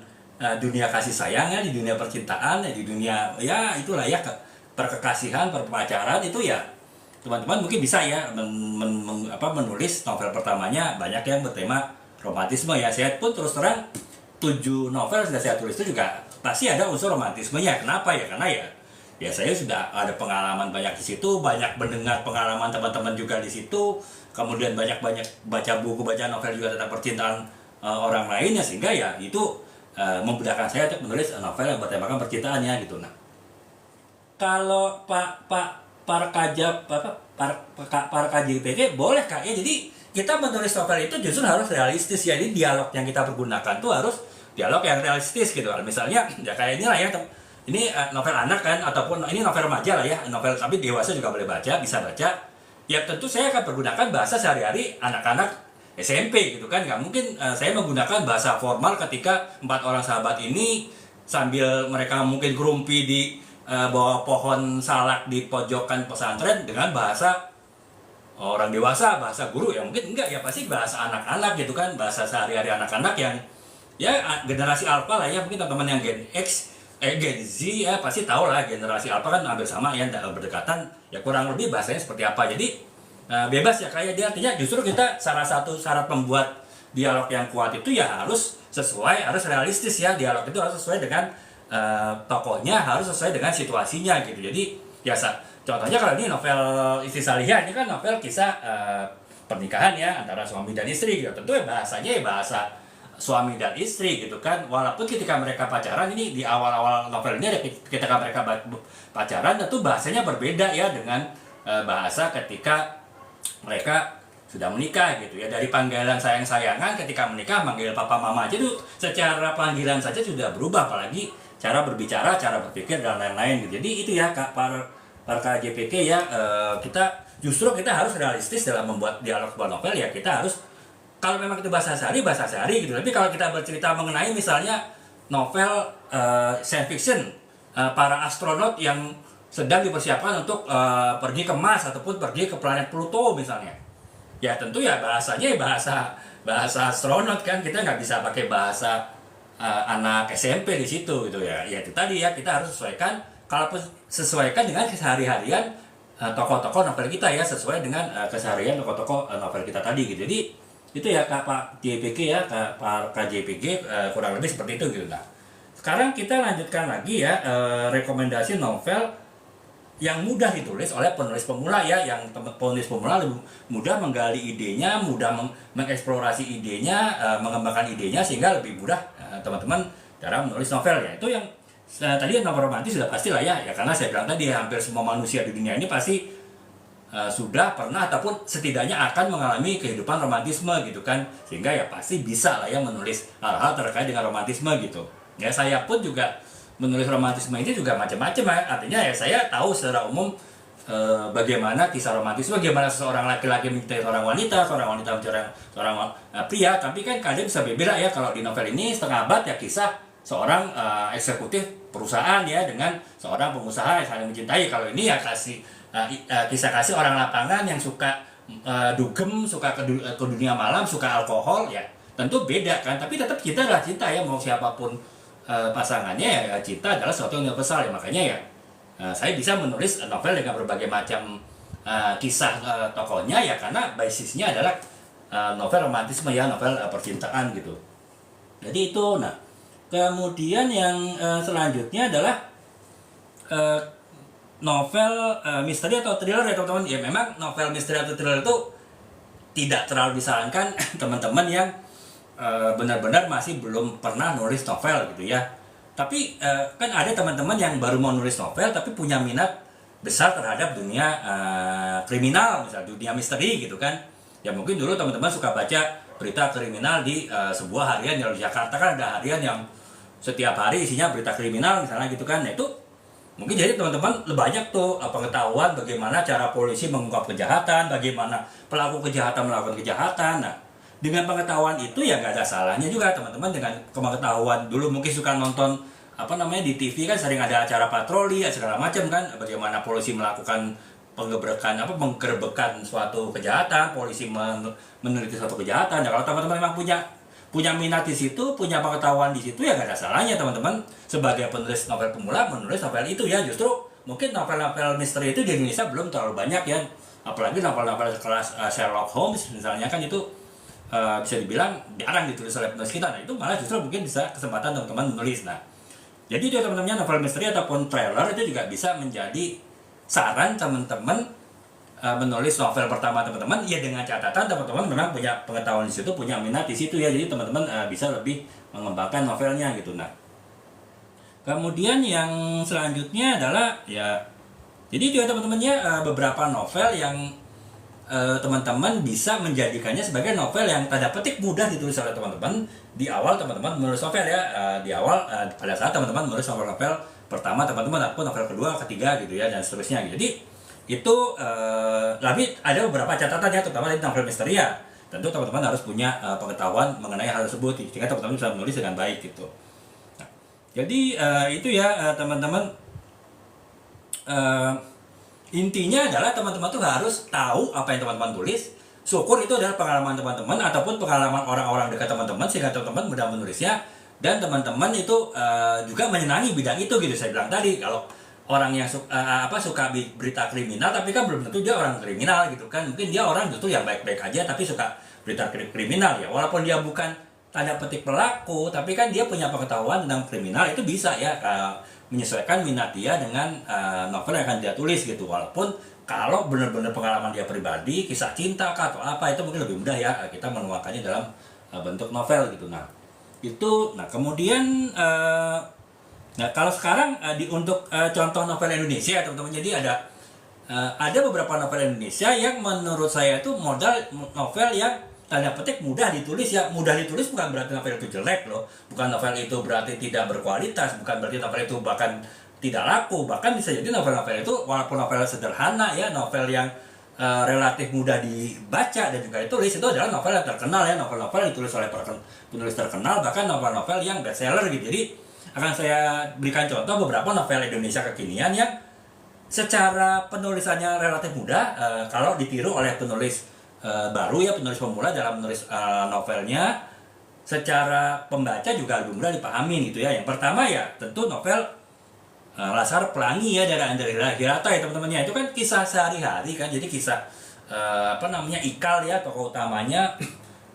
A: dunia kasih sayang ya, di dunia percintaan ya, di dunia ya itulah ya perkekasihan, perpacaran, itu ya teman-teman mungkin bisa ya menulis novel pertamanya banyak yang bertema romantisme ya. Saya pun terus terang 7 novel sudah saya tulis itu juga pasti ada unsur romantismenya. Kenapa ya? Karena ya saya sudah ada pengalaman banyak di situ, banyak mendengar pengalaman teman-teman juga di situ, kemudian banyak baca buku, baca novel juga tentang percintaan orang lain ya, sehingga ya itu memudahkan saya untuk menulis novel yang bertemakan percintaan ya gitu. Nah kalau para KJPG boleh Kak ya, jadi kita menulis novel itu justru harus realistis ya. Jadi dialog yang kita pergunakan tuh harus dialog yang realistis gitu. Misalnya ya kayak inilah ya, ini novel anak kan, ataupun ini novel remaja lah ya, novel tapi dewasa juga boleh baca, bisa baca. Ya tentu saya akan pergunakan bahasa sehari-hari anak-anak SMP gitu kan. Nggak mungkin saya menggunakan bahasa formal ketika 4 orang sahabat ini sambil mereka mungkin kerumpi di bawah pohon salak di pojokan pesantren dengan bahasa orang dewasa, bahasa guru ya, mungkin enggak ya, pasti bahasa anak-anak gitu kan, bahasa sehari-hari anak-anak yang ya generasi alpha lah ya. Mungkin teman-teman yang Gen X, Gen Z ya pasti tahu lah, generasi alpha kan hampir sama ya, berdekatan ya, kurang lebih bahasanya seperti apa. Jadi bebas ya kayak dia, artinya justru kita salah satu syarat membuat dialog yang kuat itu ya harus sesuai, harus realistis ya. Dialog itu harus sesuai dengan tokohnya, harus sesuai dengan situasinya gitu. Jadi biasa contohnya kalau ini novel Istri Salihah, ini kan novel kisah pernikahan ya antara suami dan istri gitu. Tentu ya bahasanya ya bahasa suami dan istri gitu kan. Walaupun ketika mereka pacaran, ini di awal-awal novel ini ketika mereka pacaran tentu bahasanya berbeda ya dengan bahasa ketika mereka sudah menikah gitu ya. Dari panggilan sayang-sayangan ketika menikah manggil papa mama aja tuh secara panggilan saja sudah berubah, apalagi cara berbicara, cara berpikir dan lain-lain gitu. Jadi itu ya Kak, para KJPK ya, kita harus realistis dalam membuat dialog sebuah novel ya. Kita harus, kalau memang itu bahasa sehari gitu. Tapi kalau kita bercerita mengenai misalnya novel science fiction, para astronot yang sedang dipersiapkan untuk pergi ke Mars ataupun pergi ke planet Pluto misalnya. Ya tentu ya bahasanya bahasa astronot kan, kita nggak bisa pakai bahasa anak SMP di situ gitu ya. Ya itu tadi ya, kita harus sesuaikan, kalaupun sesuaikan dengan kesehari-harian tokoh-tokoh novel kita ya, sesuai dengan keseharian tokoh-tokoh novel kita tadi gitu. Jadi itu ya Pak JPG ya, Pak KJPG, kurang lebih seperti itu gitu. Nah, sekarang kita lanjutkan lagi ya, rekomendasi novel yang mudah ditulis oleh penulis pemula ya, yang penulis pemula lebih mudah menggali idenya, mudah mengeksplorasi idenya, mengembangkan idenya, sehingga lebih mudah teman-teman dalam menulis novel ya. Itu yang tadi novel romantis sudah pasti lah ya, karena saya bilang tadi hampir semua manusia di dunia ini pasti sudah pernah ataupun setidaknya akan mengalami kehidupan romantisme gitu kan, sehingga ya pasti bisa lah ya menulis hal-hal terkait dengan romantisme gitu. Ya saya pun juga menulis romantisme ini juga macam-macam ya. Artinya ya saya tahu secara umum bagaimana kisah romantisme, bagaimana seorang laki-laki mencintai seorang wanita mencintai seorang pria. Tapi kan kadang bisa berbeda ya, kalau di novel ini setengah abad ya kisah seorang eksekutif perusahaan ya dengan seorang pengusaha yang saling mencintai. Kalau ini ya kisah kasih orang lapangan yang suka dugem, suka ke dunia malam, suka alkohol ya. Tentu beda kan, tapi tetap cinta adalah cinta ya, mau siapapun pasangannya ya, cinta adalah sesuatu yang universal ya. Makanya ya saya bisa menulis novel dengan berbagai macam kisah tokohnya ya, karena basisnya adalah novel romantisme ya, novel percintaan gitu. Jadi itu. Nah, kemudian yang selanjutnya adalah novel misteri atau thriller ya teman-teman. Ya memang novel misteri atau thriller itu tidak terlalu disarankan teman-teman yang benar-benar masih belum pernah nulis novel gitu ya. Tapi kan ada teman-teman yang baru mau nulis novel tapi punya minat besar terhadap dunia kriminal, misalnya dunia misteri gitu kan. Ya mungkin dulu teman-teman suka baca berita kriminal di sebuah harian di Jakarta, kan ada harian yang setiap hari isinya berita kriminal misalnya gitu kan. Nah itu mungkin jadi teman-teman banyak tuh pengetahuan bagaimana cara polisi mengungkap kejahatan, bagaimana pelaku kejahatan melakukan kejahatan. Nah, dengan pengetahuan itu ya nggak ada salahnya juga teman-teman dengan pengetahuan. Dulu mungkin suka nonton di TV kan sering ada acara patroli segala macam kan, bagaimana polisi melakukan penggerbekan suatu kejahatan, polisi meneliti suatu kejahatan. Ya kalau teman-teman memang punya minat di situ, punya pengetahuan di situ, ya nggak ada salahnya teman-teman sebagai penulis novel pemula menulis novel itu ya. Justru mungkin novel-novel misteri itu di Indonesia belum terlalu banyak ya, apalagi novel-novel kelas Sherlock Holmes misalnya kan itu bisa dibilang jarang ditulis oleh penulis kita. Nah itu malah justru mungkin bisa kesempatan teman-teman menulis. Nah jadi itu teman-teman, novel misteri ataupun thriller itu juga bisa menjadi saran teman-teman menulis novel pertama teman-teman ya, dengan catatan teman-teman memang punya pengetahuan di situ, punya minat di situ ya. Jadi teman-teman bisa lebih mengembangkan novelnya gitu. Nah kemudian yang selanjutnya adalah ya, jadi juga teman-teman ya beberapa novel yang teman-teman bisa menjadikannya sebagai novel yang tanda petik mudah ditulis oleh teman-teman di awal teman-teman menulis novel ya, di awal pada saat teman-teman menulis novel pertama teman-teman ataupun novel kedua, ketiga gitu ya, dan seterusnya. Jadi itu tapi ada beberapa catatannya, terutama di novel misteri ya. Tentu teman-teman harus punya pengetahuan mengenai hal tersebut sehingga teman-teman bisa menulis dengan baik gitu. Nah, jadi itu ya teman-teman. Intinya adalah teman-teman tuh harus tahu apa yang teman-teman tulis. Syukur itu adalah pengalaman teman-teman ataupun pengalaman orang-orang dekat teman-teman, sehingga teman-teman mudah menulisnya. Dan teman-teman itu juga menyenangi bidang itu gitu. Saya bilang tadi, kalau orang yang suka berita kriminal tapi kan belum tentu dia orang kriminal gitu kan. Mungkin dia orang justru yang baik-baik aja tapi suka berita kriminal ya. Walaupun dia bukan tanda petik pelaku, tapi kan dia punya pengetahuan tentang kriminal, itu bisa ya menyesuaikan minat dia dengan novel yang akan dia tulis gitu. Walaupun kalau benar-benar pengalaman dia pribadi, kisah cinta kah atau apa, itu mungkin lebih mudah ya kita menuangkannya dalam bentuk novel gitu. Nah itu, nah kemudian nah kalau sekarang untuk contoh novel Indonesia teman-teman, jadi ada ada beberapa novel Indonesia yang menurut saya itu modal novel yang tanda petik mudah ditulis ya. Mudah ditulis bukan berarti novel itu jelek loh, bukan novel itu berarti tidak berkualitas, bukan berarti novel itu bahkan tidak laku. Bahkan bisa jadi novel-novel itu walaupun novel sederhana ya, novel yang relatif mudah dibaca dan juga ditulis, itu adalah novel yang terkenal ya, novel-novel yang ditulis oleh penulis terkenal, bahkan novel-novel yang bestseller gitu. Jadi akan saya berikan contoh beberapa novel Indonesia kekinian yang secara penulisannya relatif mudah kalau ditiru oleh penulis baru ya, penulis pemula dalam menulis novelnya. Secara pembaca juga lebih mudah dipahami gitu ya. Yang pertama ya tentu novel Laskar Pelangi ya, dari Andrea Hirata ya teman-teman ya. Itu kan kisah sehari-hari kan, jadi kisah Ikal ya tokoh utamanya.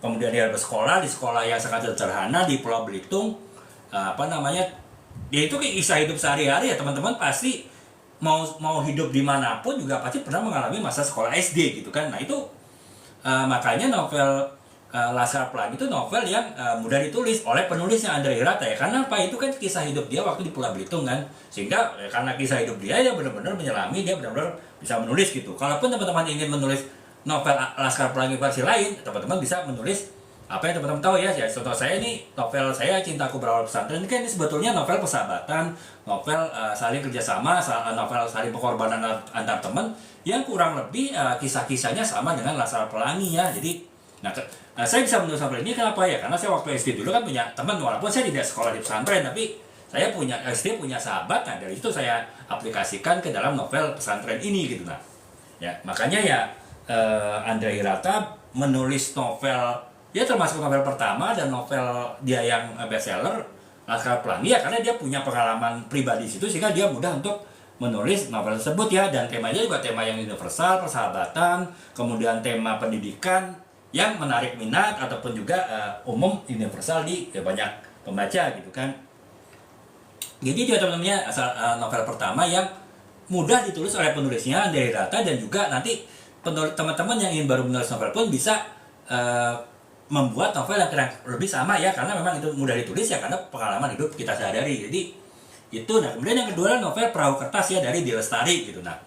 A: Kemudian dia bersekolah di sekolah yang sangat sederhana di Pulau Belitung. Dia itu kisah hidup sehari-hari ya teman-teman. Pasti mau hidup dimanapun juga pasti pernah mengalami masa sekolah SD gitu kan. Nah itu makanya novel Laskar Pelangi itu novel yang mudah ditulis oleh penulisnya Andrea Hirata ya. Karena apa? Itu kan kisah hidup dia waktu di Pulau Belitung kan. Sehingga karena kisah hidup dia benar-benar menyelami, dia benar-benar bisa menulis gitu. Kalaupun teman-teman ingin menulis novel Laskar Pelangi versi lain, teman-teman bisa menulis apa yang teman-teman tahu ya. Contoh saya ini novel saya Cintaku Berawal Pesantren, ini kan ini sebetulnya novel persahabatan, novel saling kerjasama, novel saling pengorbanan antar teman yang kurang lebih kisah-kisahnya sama dengan Laskar Pelangi ya. Jadi saya bisa menulis novel ini kenapa ya? Karena saya waktu SD dulu kan punya teman, walaupun saya tidak sekolah di pesantren, tapi saya punya SD punya sahabat. Nah dari itu saya aplikasikan ke dalam novel pesantren ini gitu. Nah ya makanya ya Andrea Hirata menulis novel ya, termasuk novel pertama dan novel dia yang bestseller Laskar Pelangi ya, karena dia punya pengalaman pribadi di situ sehingga dia mudah untuk menulis novel tersebut ya. Dan temanya juga tema yang universal, persahabatan, kemudian tema pendidikan yang menarik minat ataupun juga umum universal di banyak pembaca gitu kan. Jadi itu teman-temannya novel pertama yang mudah ditulis oleh penulisnya Andrea Hirata, dan juga nanti teman-teman yang ingin baru menulis novel pun bisa membuat novel yang kurang lebih sama ya, karena memang itu mudah ditulis ya, karena pengalaman hidup kita sehari-hari. Jadi itu. Nah kemudian yang kedua novel Perahu Kertas ya dari D. Lestari gitu. Nah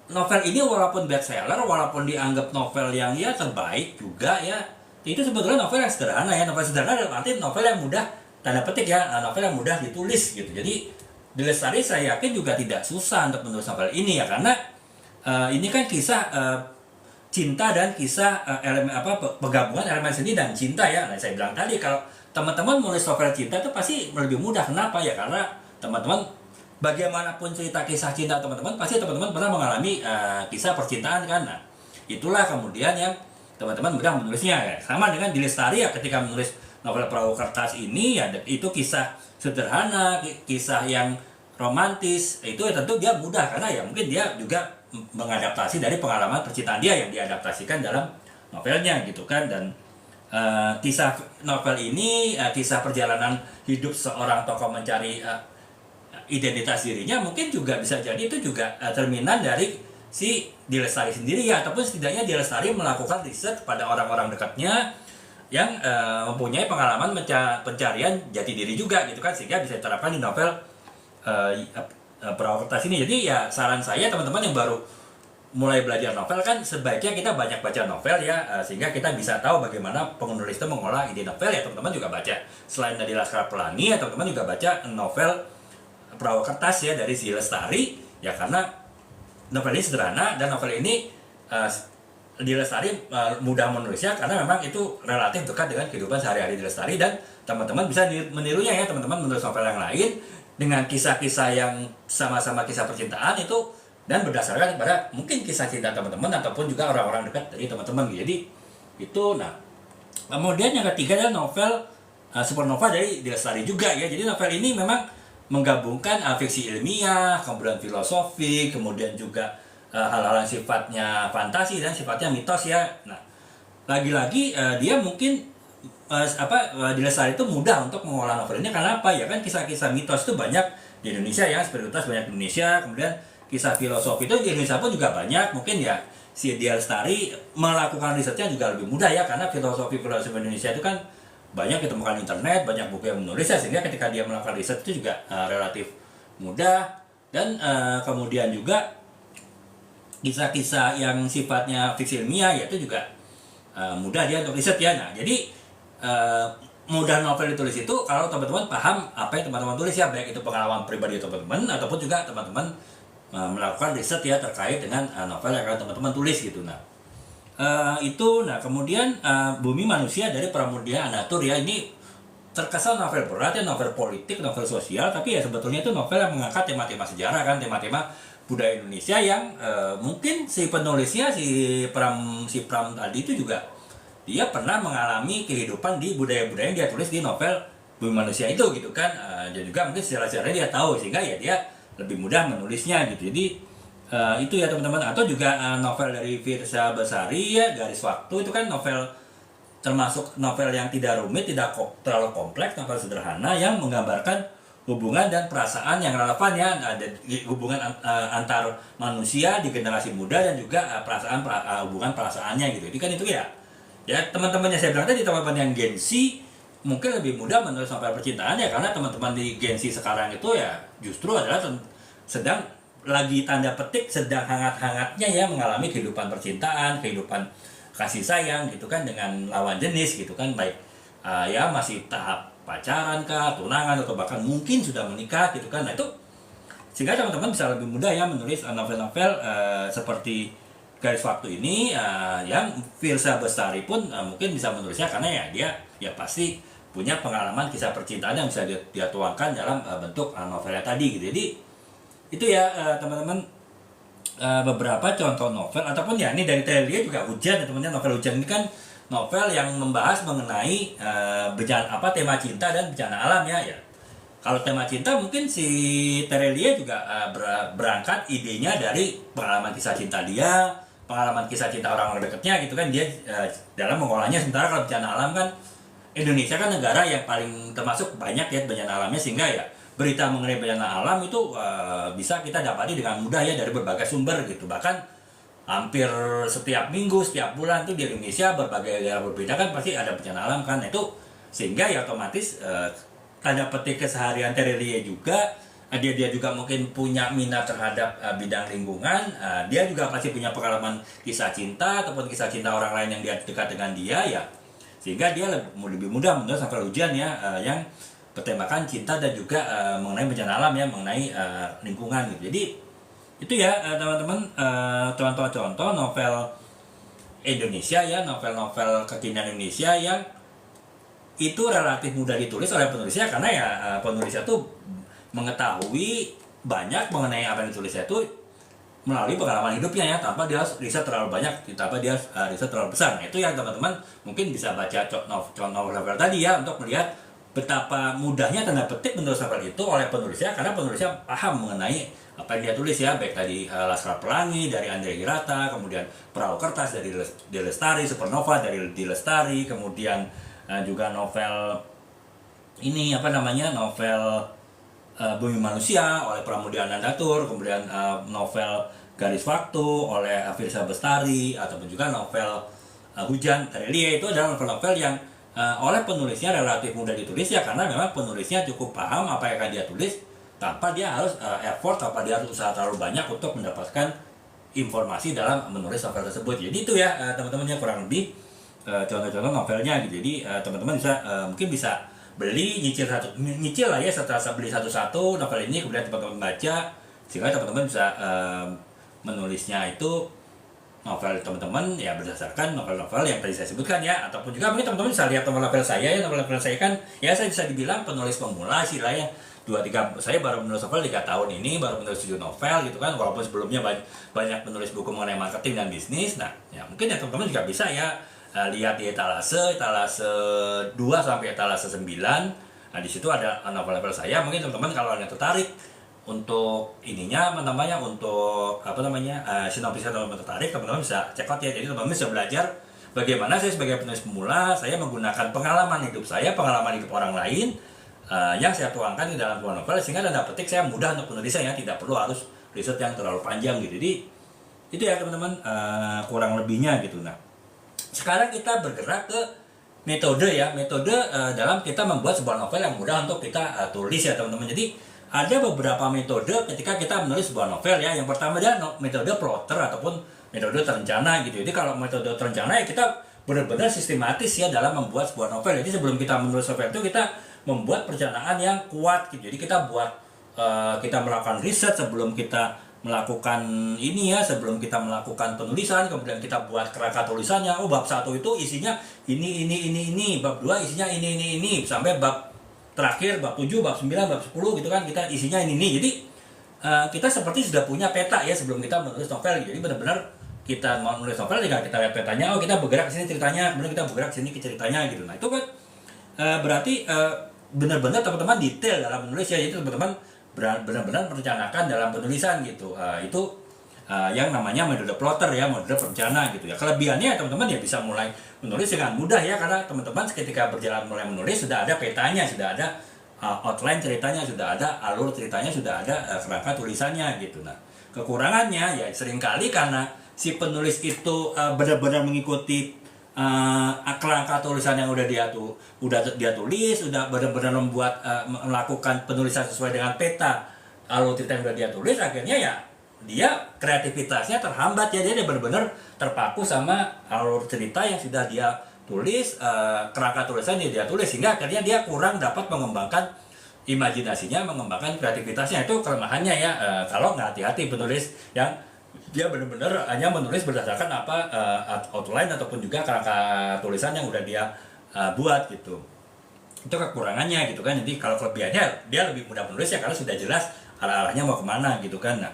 A: novel ini walaupun bestseller, walaupun dianggap novel yang ya terbaik juga ya, itu sebetulnya novel yang sederhana ya. Novel sederhana dalam arti novel yang mudah, tanda petik ya, novel yang mudah ditulis gitu. Jadi D. Lestari saya yakin juga tidak susah untuk menulis novel ini ya, karena ini kan kisah cinta dan kisah penggabungan elemen seni dan cinta ya. Nah saya bilang tadi kalau teman-teman menulis novel cinta itu pasti lebih mudah. Kenapa ya? Karena teman-teman bagaimanapun cerita kisah cinta teman-teman, pasti teman-teman pernah mengalami kisah percintaan kan. Nah itulah kemudian yang teman-teman mudah menulisnya ya. Sama dengan D. Lestari ya, ketika menulis novel Perahu Kertas ini ya, itu kisah sederhana, kisah yang romantis, itu ya tentu dia mudah karena ya mungkin dia juga mengadaptasi dari pengalaman percintaan dia yang diadaptasikan dalam novelnya gitu kan. Dan kisah novel ini kisah perjalanan hidup seorang tokoh mencari identitas dirinya, mungkin juga bisa jadi itu juga cerminan dari si D. Lestari sendiri ya, ataupun setidaknya D. Lestari melakukan riset pada orang-orang dekatnya yang mempunyai pengalaman pencarian jati diri juga gitu kan, sehingga bisa diterapkan di novel Perahu Kertas ini. Jadi ya saran saya teman-teman yang baru mulai belajar novel kan sebaiknya kita banyak baca novel ya, sehingga kita bisa tahu bagaimana penulis itu mengolah ide novel ya. Teman-teman juga baca selain dari Laskar Pelangi ya, teman-teman juga baca novel Perahu Kertas ya dari si Lestari ya, karena novel ini sederhana dan novel ini di Lestari mudah menulisnya karena memang itu relatif dekat dengan kehidupan sehari-hari di Lestari, dan teman-teman bisa menirunya ya. Teman-teman menulis novel yang lain dengan kisah-kisah yang sama-sama kisah percintaan itu, dan berdasarkan pada mungkin kisah cinta teman-teman ataupun juga orang-orang dekat dari teman-teman. Jadi itu. Nah kemudian yang ketiga adalah novel Supernova dari D. Lestari juga ya. Jadi novel ini memang menggabungkan fiksi ilmiah, kemudian filosofi, kemudian juga hal-hal yang sifatnya fantasi dan sifatnya mitos ya. Nah lagi-lagi dia mungkin D. Lestari itu mudah untuk mengolah novel ini karena apa ya, kan kisah-kisah mitos itu banyak di Indonesia ya, spiritualitas banyak di Indonesia, kemudian kisah filosofi itu di Indonesia pun juga banyak. Mungkin ya si D. Lestari melakukan risetnya juga lebih mudah ya, karena filosofi Indonesia itu kan banyak ditemukan internet, banyak buku yang menulis ya, sehingga ketika dia melakukan riset itu juga relatif mudah. Dan kemudian juga kisah-kisah yang sifatnya fiksi ilmiah ya itu juga mudah dia untuk riset ya. Nah jadi mudah novel ditulis itu kalau teman-teman paham apa yang teman-teman tulis ya, baik itu pengalaman pribadi teman-teman ataupun juga teman-teman melakukan riset ya terkait dengan novel yang akan teman-teman tulis gitu. Nah nah kemudian Bumi Manusia dari Pramudia Anandatur ya, ini terkesan novel berat ya, novel politik, novel sosial, tapi ya sebetulnya itu novel yang mengangkat tema-tema sejarah kan, tema-tema budaya Indonesia yang mungkin si penulisnya si Pram tadi itu juga dia pernah mengalami kehidupan di budaya-budaya yang dia tulis di novel Bumi Manusia itu gitu kan. Dan juga mungkin secara dia tahu sehingga ya dia lebih mudah menulisnya gitu. Jadi itu ya teman-teman. Atau juga novel dari Firsa Besari ya, Garis Waktu, itu kan novel termasuk novel yang tidak rumit, tidak terlalu kompleks, novel sederhana yang menggambarkan hubungan dan perasaan yang relevan ya, ada hubungan antar manusia di generasi muda dan juga hubungan perasaannya gitu. Jadi kan itu ya teman-teman yang saya bilang tadi, teman-teman yang Gen Z mungkin lebih mudah menulis novel percintaan ya, karena teman-teman di Gen Z sekarang itu ya justru adalah sedang lagi tanda petik sedang hangat-hangatnya ya mengalami kehidupan percintaan, kehidupan kasih sayang gitu kan dengan lawan jenis gitu kan, baik ya masih tahap pacaran kah, tunangan, atau bahkan mungkin sudah menikah gitu kan. Nah itu sehingga teman-teman bisa lebih mudah ya menulis novel-novel seperti Garis Waktu ini yang Firsa Bestari pun mungkin bisa menulisnya karena ya dia pasti punya pengalaman kisah percintaan yang bisa dia tuangkan dalam bentuk novelnya tadi gitu. Jadi itu ya teman-teman beberapa contoh novel, ataupun ya ini dari Terelia juga Hujan ya teman-teman. Novel Hujan ini kan novel yang membahas mengenai tema cinta dan bencana alam ya. Kalau tema cinta mungkin si Terelia juga berangkat idenya dari pengalaman kisah cinta dia, pengalaman kisah cinta orang-orang dekatnya gitu kan, dia dalam mengolahnya. Sementara kalau bencana alam kan Indonesia kan negara yang paling termasuk banyak ya bencana alamnya, sehingga ya berita mengenai bencana alam itu bisa kita dapati dengan mudah ya dari berbagai sumber gitu. Bahkan hampir setiap minggu, setiap bulan tuh di Indonesia berbagai daerah berbeda kan pasti ada bencana alam kan. Nah, itu sehingga ya otomatis tanda petik keseharian Terelie juga dia juga mungkin punya minat terhadap bidang lingkungan. Dia juga pasti punya pengalaman kisah cinta ataupun kisah cinta orang lain yang dia dekat dengan dia ya, sehingga dia lebih mudah menulis novel Hujan ya yang bertemakan cinta dan juga mengenai bencana alam ya, mengenai lingkungan gitu. Jadi itu ya teman-teman contoh-contoh novel Indonesia ya, novel-novel kekinian Indonesia yang itu relatif mudah ditulis oleh penulisnya, karena ya penulisnya tuh mengetahui banyak mengenai apa yang ditulisnya itu melalui pengalaman hidupnya ya, tanpa dia riset terlalu banyak, tanpa dia riset terlalu besar. Nah, itu yang teman-teman mungkin bisa baca contoh novel tadi ya untuk melihat betapa mudahnya tanda petik menulis novel itu oleh penulisnya, karena penulisnya paham mengenai apa yang dia tulis ya, baik tadi Laskar Pelangi dari Andre Hirata, kemudian Perahu Kertas dari Di Lestari, Supernova dari Di Lestari, kemudian juga novel ini novel Bumi Manusia oleh Pramudia Anandatur, kemudian novel Garis Waktu oleh Firsa Bestari, ataupun juga novel Hujan Terelie. Itu adalah novel-novel yang oleh penulisnya relatif mudah ditulis ya, karena memang penulisnya cukup paham apa yang akan dia tulis tanpa dia harus effort, tanpa dia harus usaha terlalu banyak untuk mendapatkan informasi dalam menulis novel tersebut. Jadi itu ya teman-teman yang kurang lebih contoh-contoh novelnya gitu. Jadi teman-teman bisa mungkin bisa beli, nyicil lah ya, setelah beli satu-satu novel ini, kemudian teman-teman baca, sehingga teman-teman bisa menulisnya itu novel teman-teman ya berdasarkan novel-novel yang tadi saya sebutkan ya. Ataupun juga mungkin teman-teman bisa lihat novel-novel saya ya. Novel-novel saya kan ya saya bisa dibilang penulis pemula sih lah ya. Saya baru menulis novel 3 tahun ini, baru menulis 7 novel gitu kan, walaupun sebelumnya banyak menulis buku mengenai marketing dan bisnis. Nah ya mungkin ya teman-teman juga bisa ya lihat di etalase 2 sampai etalase 9. Nah di situ ada novel-novel saya. Mungkin teman-teman kalau ada yang tertarik untuk untuk sinopsis atau tertarik, teman-teman bisa check out ya. Jadi teman-teman bisa belajar bagaimana saya sebagai penulis pemula, saya menggunakan pengalaman hidup saya, pengalaman hidup orang lain yang saya tuangkan di dalam sebuah novel, sehingga tanda petik saya mudah untuk menulisnya ya, tidak perlu harus riset yang terlalu panjang gitu. Jadi itu ya teman-teman kurang lebihnya gitu. Nah sekarang kita bergerak ke metode dalam kita membuat sebuah novel yang mudah untuk kita tulis ya teman-teman. Jadi ada beberapa metode ketika kita menulis sebuah novel ya. Yang pertama adalah metode plotter ataupun metode terencana gitu. Jadi kalau metode terencana ya kita benar-benar sistematis ya dalam membuat sebuah novel. Jadi sebelum kita menulis novel itu kita membuat perencanaan yang kuat gitu. Jadi kita kita melakukan riset sebelum kita melakukan ini ya, sebelum kita melakukan penulisan, kemudian kita buat kerangka tulisannya. Oh, bab 1 itu isinya ini, bab 2 isinya ini, sampai bab terakhir, bab 7, bab 9, bab 10 gitu kan, kita isinya ini. Jadi kita seperti sudah punya peta ya sebelum kita menulis novel. Jadi benar-benar kita mau menulis novel tinggal kita lihat petanya, oh kita bergerak ke sini ceritanya, kemudian kita bergerak ke sini ke ceritanya gitu. Nah, itu kan berarti benar-benar teman-teman detail dalam menulis ya. Jadi teman-teman benar-benar merencanakan dalam penulisan gitu. Itu yang namanya metode plotter ya, metode perencana gitu ya. Kelebihannya teman-teman ya bisa mulai menulis dengan mudah ya, karena teman-teman ketika berjalan mulai menulis sudah ada petanya, sudah ada outline ceritanya, sudah ada alur ceritanya, sudah ada kerangka tulisannya gitu. Nah, kekurangannya ya seringkali karena si penulis itu benar-benar mengikuti kerangka tulisan yang udah dia tulis, udah benar-benar melakukan penulisan sesuai dengan peta alur cerita yang udah dia tulis, akhirnya ya dia kreativitasnya terhambat ya. Dia benar-benar terpaku sama alur cerita yang sudah dia tulis, kerangka tulisan yang dia tulis, sehingga akhirnya dia kurang dapat mengembangkan imajinasinya, mengembangkan kreativitasnya. Itu kelemahannya ya, kalau nggak hati-hati penulis yang dia benar-benar hanya menulis berdasarkan outline ataupun juga kerangka tulisan yang udah dia buat gitu. Itu kekurangannya gitu kan. Jadi kalau kelebihannya dia lebih mudah menulis ya, karena sudah jelas arah-arahnya mau kemana gitu kan. Nah,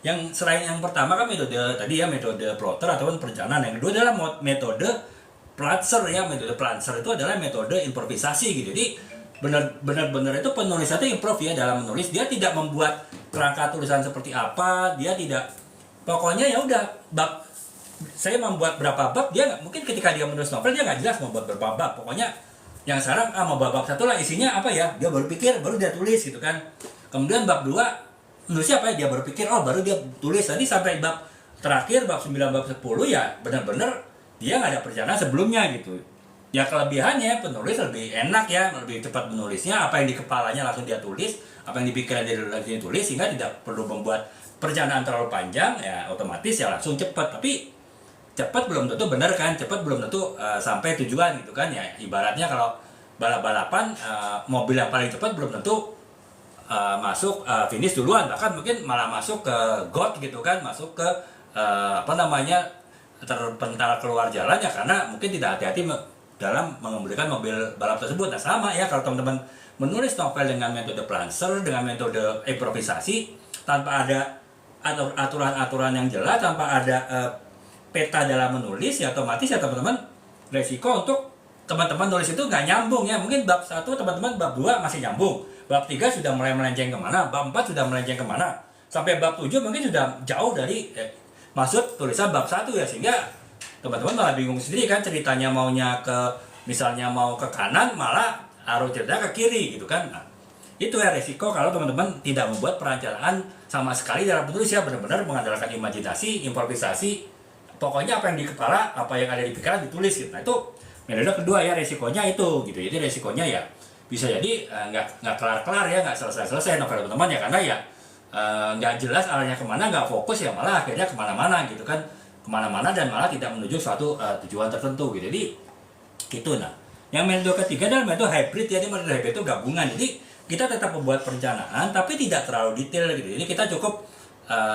A: yang selain yang pertama kan metode tadi ya, metode plotter ataupun perencanaan. Yang kedua adalah metode Prancer ya. Metode Prancer itu adalah metode improvisasi gitu. Jadi benar-benar itu penulis itu improv ya dalam menulis. Dia tidak membuat kerangka tulisan seperti apa, dia tidak, pokoknya ya udah bab, saya membuat berapa bab, dia nggak mungkin ketika dia menulis novel dia nggak jelas membuat berapa bab. Pokoknya yang sekarang mau bab 1 lah isinya apa ya, dia baru pikir baru dia tulis gitu kan. Kemudian bab 2 menulisnya apa ya, dia baru pikir, oh baru dia tulis. Tadi sampai bab terakhir bab 9, bab 10 ya benar-benar dia nggak ada perencanaan sebelumnya gitu. Ya kelebihannya penulis lebih enak ya, lebih cepat menulisnya, apa yang di kepalanya langsung dia tulis, apa yang dipikiran dia langsung dia tulis, sehingga tidak perlu membuat perencanaan terlalu panjang ya, otomatis ya langsung cepat. Tapi cepat belum tentu benar kan, cepat belum tentu sampai tujuan gitu kan ya. Ibaratnya kalau balap-balapan, mobil yang paling cepat belum tentu masuk finish duluan, bahkan mungkin malah masuk ke got gitu kan, masuk ke terpental keluar jalan ya, karena mungkin tidak hati-hati dalam mengemudikan mobil balap tersebut. Nah sama ya kalau teman-teman menulis novel dengan metode Prancer, dengan metode improvisasi, tanpa ada aturan-aturan yang jelas, tanpa ada peta dalam menulis ya, otomatis ya teman-teman resiko untuk teman-teman nulis itu nggak nyambung ya. Mungkin bab 1 teman-teman bab 2 masih nyambung, bab 3 sudah mulai melenceng kemana, bab 4 sudah melenceng kemana, sampai bab 7 mungkin sudah jauh dari maksud tulisan bab 1 ya, sehingga teman-teman malah bingung sendiri kan, ceritanya maunya misalnya mau ke kanan, malah arus cerita ke kiri gitu kan. Nah, itu ya resiko kalau teman-teman tidak membuat perencanaan sama sekali dalam menulis ya, benar-benar mengandalkan imajinasi, improvisasi, pokoknya apa yang di kepala, apa yang ada di pikiran ditulis gitu. Nah itu metode kedua ya, resikonya itu gitu. Jadi resikonya ya bisa jadi nggak kelar-kelar ya, nggak selesai-selesai novel teman-teman ya, karena ya nggak jelas arahnya kemana, nggak fokus ya, malah akhirnya kemana-mana gitu kan, kemana-mana dan malah tidak menuju suatu tujuan tertentu gitu. Jadi gitu. Nah yang metode ketiga adalah metode hybrid ya. Metode hybrid itu gabungan, jadi kita tetap membuat perencanaan tapi tidak terlalu detail gitu. Jadi kita cukup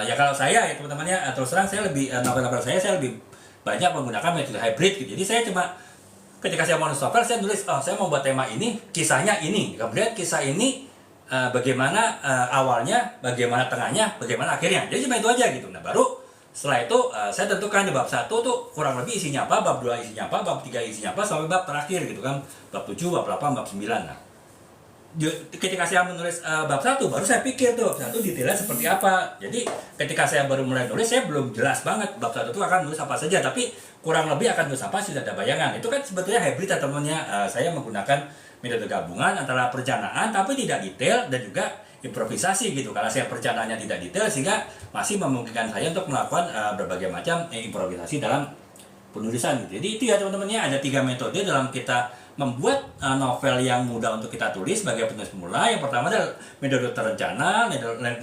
A: ya kalau saya ya teman-teman ya, terus terang saya lebih novel-novel saya lebih banyak menggunakan metode hybrid gitu. Jadi saya cuma ketika saya mau nulis novel, saya nulis, oh saya mau buat tema ini, kisahnya ini, kemudian kisah ini bagaimana awalnya, bagaimana tengahnya, bagaimana akhirnya. Jadi cuma itu aja gitu. Nah baru setelah itu saya tentukan di bab 1 tuh kurang lebih isinya apa, bab 2 isinya apa, bab 3 isinya apa, sampai bab terakhir gitu kan, bab 7, bab 8, bab 9. Nah ketika saya menulis bab 1 baru saya pikir tuh bab 1 detailnya seperti apa. Jadi ketika saya baru mulai nulis, saya belum jelas banget bab 1 itu akan nulis apa saja, tapi kurang lebih akan nulis apa sudah ada bayangan. Itu kan sebetulnya hybrid ya temennya. Saya menggunakan metode gabungan antara perencanaan tapi tidak detail dan juga improvisasi gitu. Karena saya perencanaannya tidak detail, sehingga masih memungkinkan saya untuk melakukan berbagai macam improvisasi dalam penulisan gitu. Jadi itu ya teman-teman ya, ada 3 metode dalam kita membuat novel yang mudah untuk kita tulis sebagai penulis pemula. Yang pertama adalah metode terencana,